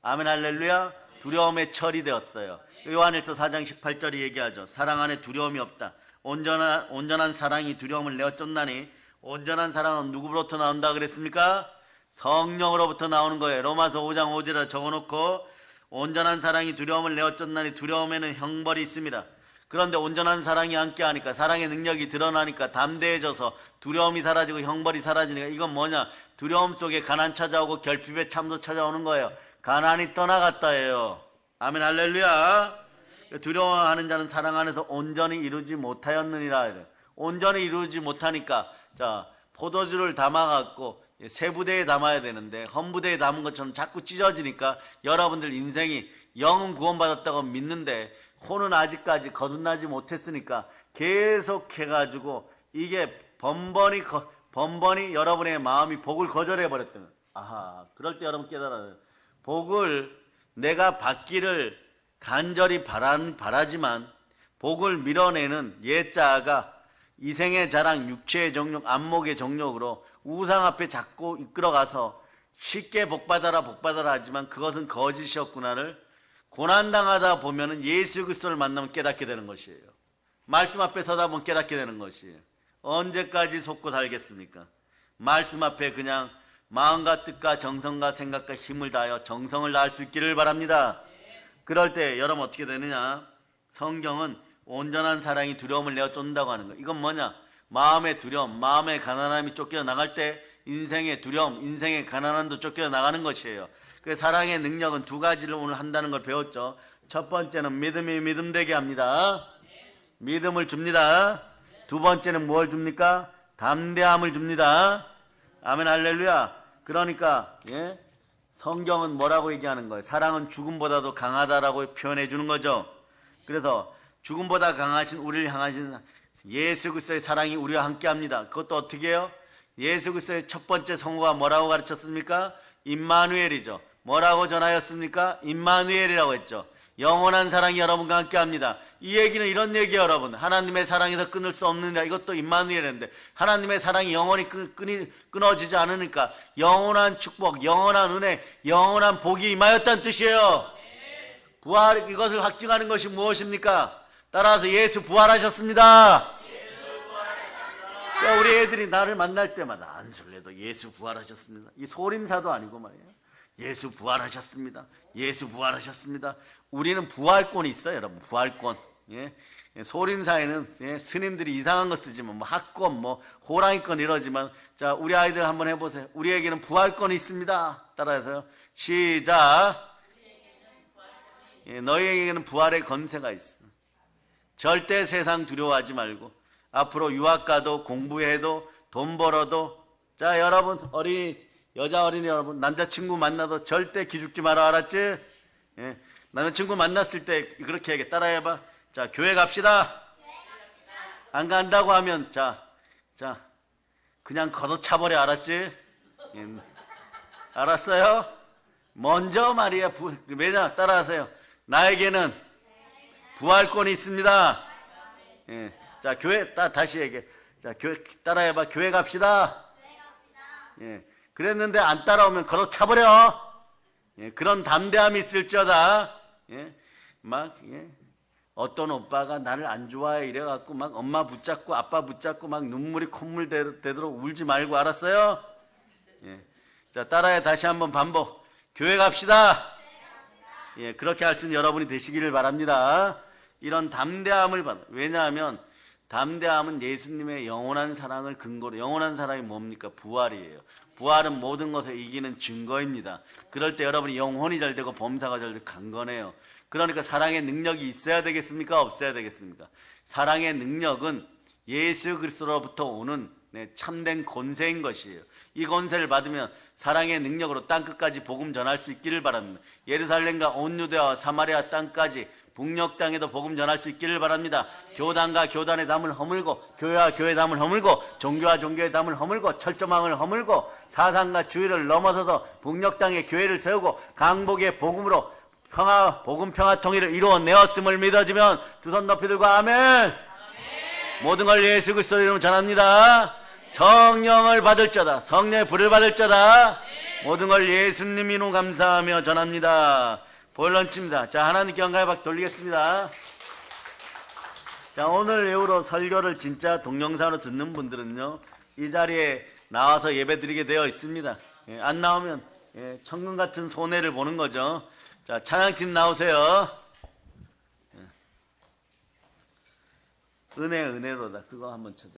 아멘 할렐루야. 두려움의 처리되었어요. 요한일서 4장 18절이 얘기하죠. 사랑 안에 두려움이 없다. 온전한 사랑이 두려움을 내어 쫓나니 온전한 사랑은 누구로부터 나온다 그랬습니까? 성령으로부터 나오는 거예요. 로마서 5장 5절에 적어놓고 온전한 사랑이 두려움을 내어 쫓나니 두려움에는 형벌이 있습니다. 그런데 온전한 사랑이 함께하니까 사랑의 능력이 드러나니까 담대해져서 두려움이 사라지고 형벌이 사라지니까 이건 뭐냐? 두려움 속에 가난 찾아오고 결핍의 참도 찾아오는 거예요. 가난이 떠나갔다예요. 아멘 할렐루야. 두려워하는 자는 사랑 안에서 온전히 이루지 못하였느니라. 온전히 이루지 못하니까 자 포도주를 담아갖고 세부대에 담아야 되는데 헌부대에 담은 것처럼 자꾸 찢어지니까 여러분들 인생이 영은 구원받았다고 믿는데 혼은 아직까지 거듭나지 못했으니까 계속 해가지고 이게 번번이 여러분의 마음이 복을 거절해 버렸던 거예요. 아하, 그럴 때 여러분 깨달아요. 복을 내가 받기를 간절히 바라지만 복을 밀어내는 옛자아가 이생의 자랑, 육체의 정욕, 안목의 정욕으로 우상 앞에 자꾸 이끌어가서 쉽게 복받아라 하지만 그것은 거짓이었구나를 고난당하다 보면은 예수 그리스도를 만나면 깨닫게 되는 것이에요. 말씀 앞에 서다 보면 깨닫게 되는 것이에요. 언제까지 속고 살겠습니까? 말씀 앞에 그냥 마음과 뜻과 정성과 생각과 힘을 다하여 정성을 다할 수 있기를 바랍니다. 그럴 때 여러분 어떻게 되느냐? 성경은 온전한 사랑이 두려움을 내어 쫓는다고 하는 거예요. 이건 뭐냐? 마음의 두려움, 마음의 가난함이 쫓겨 나갈 때 인생의 두려움, 인생의 가난함도 쫓겨 나가는 것이에요. 그 사랑의 능력은 두 가지를 오늘 한다는 걸 배웠죠. 첫 번째는 믿음이 믿음되게 합니다. 믿음을 줍니다. 두 번째는 뭘 줍니까? 담대함을 줍니다. 아멘 할렐루야. 그러니까 성경은 뭐라고 얘기하는 거예요? 사랑은 죽음보다도 강하다라고 표현해 주는 거죠. 그래서 죽음보다 강하신 우리를 향하신 예수 그리스도의 사랑이 우리와 함께합니다. 그것도 어떻게 해요? 예수 그리스도의 첫 번째 성호가 뭐라고 가르쳤습니까? 임마누엘이죠. 뭐라고 전하였습니까? 임마누엘이라고 했죠. 영원한 사랑이 여러분과 함께합니다. 이 얘기는 이런 얘기예요, 여러분. 하나님의 사랑에서 끊을 수 없느냐. 이것도 임마누엘인데 하나님의 사랑이 영원히 끊어지지 않으니까 영원한 축복, 영원한 은혜, 영원한 복이 임하였다는 뜻이에요. 부활, 이것을 확증하는 것이 무엇입니까? 따라서 예수 부활하셨습니다. 우리 애들이 나를 만날 때마다 안술래도 예수 부활하셨습니다. 이 소림사도 아니고 말이에요. 예수 부활하셨습니다. 예수 부활하셨습니다. 우리는 부활권이 있어요, 여러분. 부활권. 예? 소림사에는 예? 스님들이 이상한 거 쓰지만 뭐 학권, 뭐 호랑이권 이러지만 자, 우리 아이들 한번 해보세요. 우리에게는 부활권이 있습니다. 따라서요. 시작. 예, 너희에게는 부활의 권세가 있어. 절대 세상 두려워하지 말고 앞으로 유학 가도 공부해도 돈 벌어도 자, 여러분 어린이 여자 어린이 여러분 남자친구 만나도 절대 기죽지 마라. 알았지? 예. 남자친구 만났을 때 그렇게 얘기해. 따라해봐. 자, 교회 갑시다. 안 간다고 하면 자 그냥 걷어차버려. 알았지? 예. 알았어요? 먼저 말이야. 왜냐? 따라하세요. 나에게는 부활권이 있습니다. 예. 자, 교회 다시 얘기해. 자, 교회 따라해봐. 교회 갑시다. 예. 그랬는데 안 따라오면 걷어차버려. 예. 그런 담대함이 있을지어다. 예. 예. 어떤 오빠가 나를 안 좋아해 이래갖고 막 엄마 붙잡고 아빠 붙잡고 막 눈물이 콧물 되도록 울지 말고. 알았어요? 예. 자, 따라해. 다시 한번 반복. 교회 갑시다. 예. 그렇게 할 수 있는 여러분이 되시기를 바랍니다. 이런 담대함을 받아. 왜냐하면 담대함은 예수님의 영원한 사랑을 근거로. 영원한 사랑이 뭡니까? 부활이에요. 부활은 모든 것을 이기는 증거입니다. 그럴 때 여러분이 영혼이 잘 되고 범사가 잘 되고 강건해요. 그러니까 사랑의 능력이 있어야 되겠습니까? 없어야 되겠습니까? 사랑의 능력은 예수 그리스도로부터 오는 참된 권세인 것이에요. 이 권세를 받으면 사랑의 능력으로 땅끝까지 복음 전할 수 있기를 바랍니다. 예루살렘과 온 유대와 사마리아 땅까지 북녘 땅에도 복음 전할 수 있기를 바랍니다. 교단과 교단의 담을 허물고 교회와 교회의 담을 허물고 종교와 종교의 담을 허물고 철조망을 허물고 사상과 주의를 넘어서서 북녘 땅에 교회를 세우고 강복의 복음으로 복음 평화 통일을 이루어내었음을 믿어지면 두 손 높이 들고 아멘. 모든 걸 예수 그리스도 이름으로 전합니다. 성령을 받을 자다. 성령의 불을 받을 자다. 모든 걸 예수님 이름 감사하며 전합니다. 볼런치입니다. 자, 하나님께 영광의 박 돌리겠습니다. 자, 오늘 이후로 설교를 진짜 동영상으로 듣는 분들은요, 이 자리에 나와서 예배 드리게 되어 있습니다. 예, 안 나오면 천금 같은 손해를 보는 거죠. 자, 찬양팀 나오세요. 은혜로다. 그거 한번 쳐줘.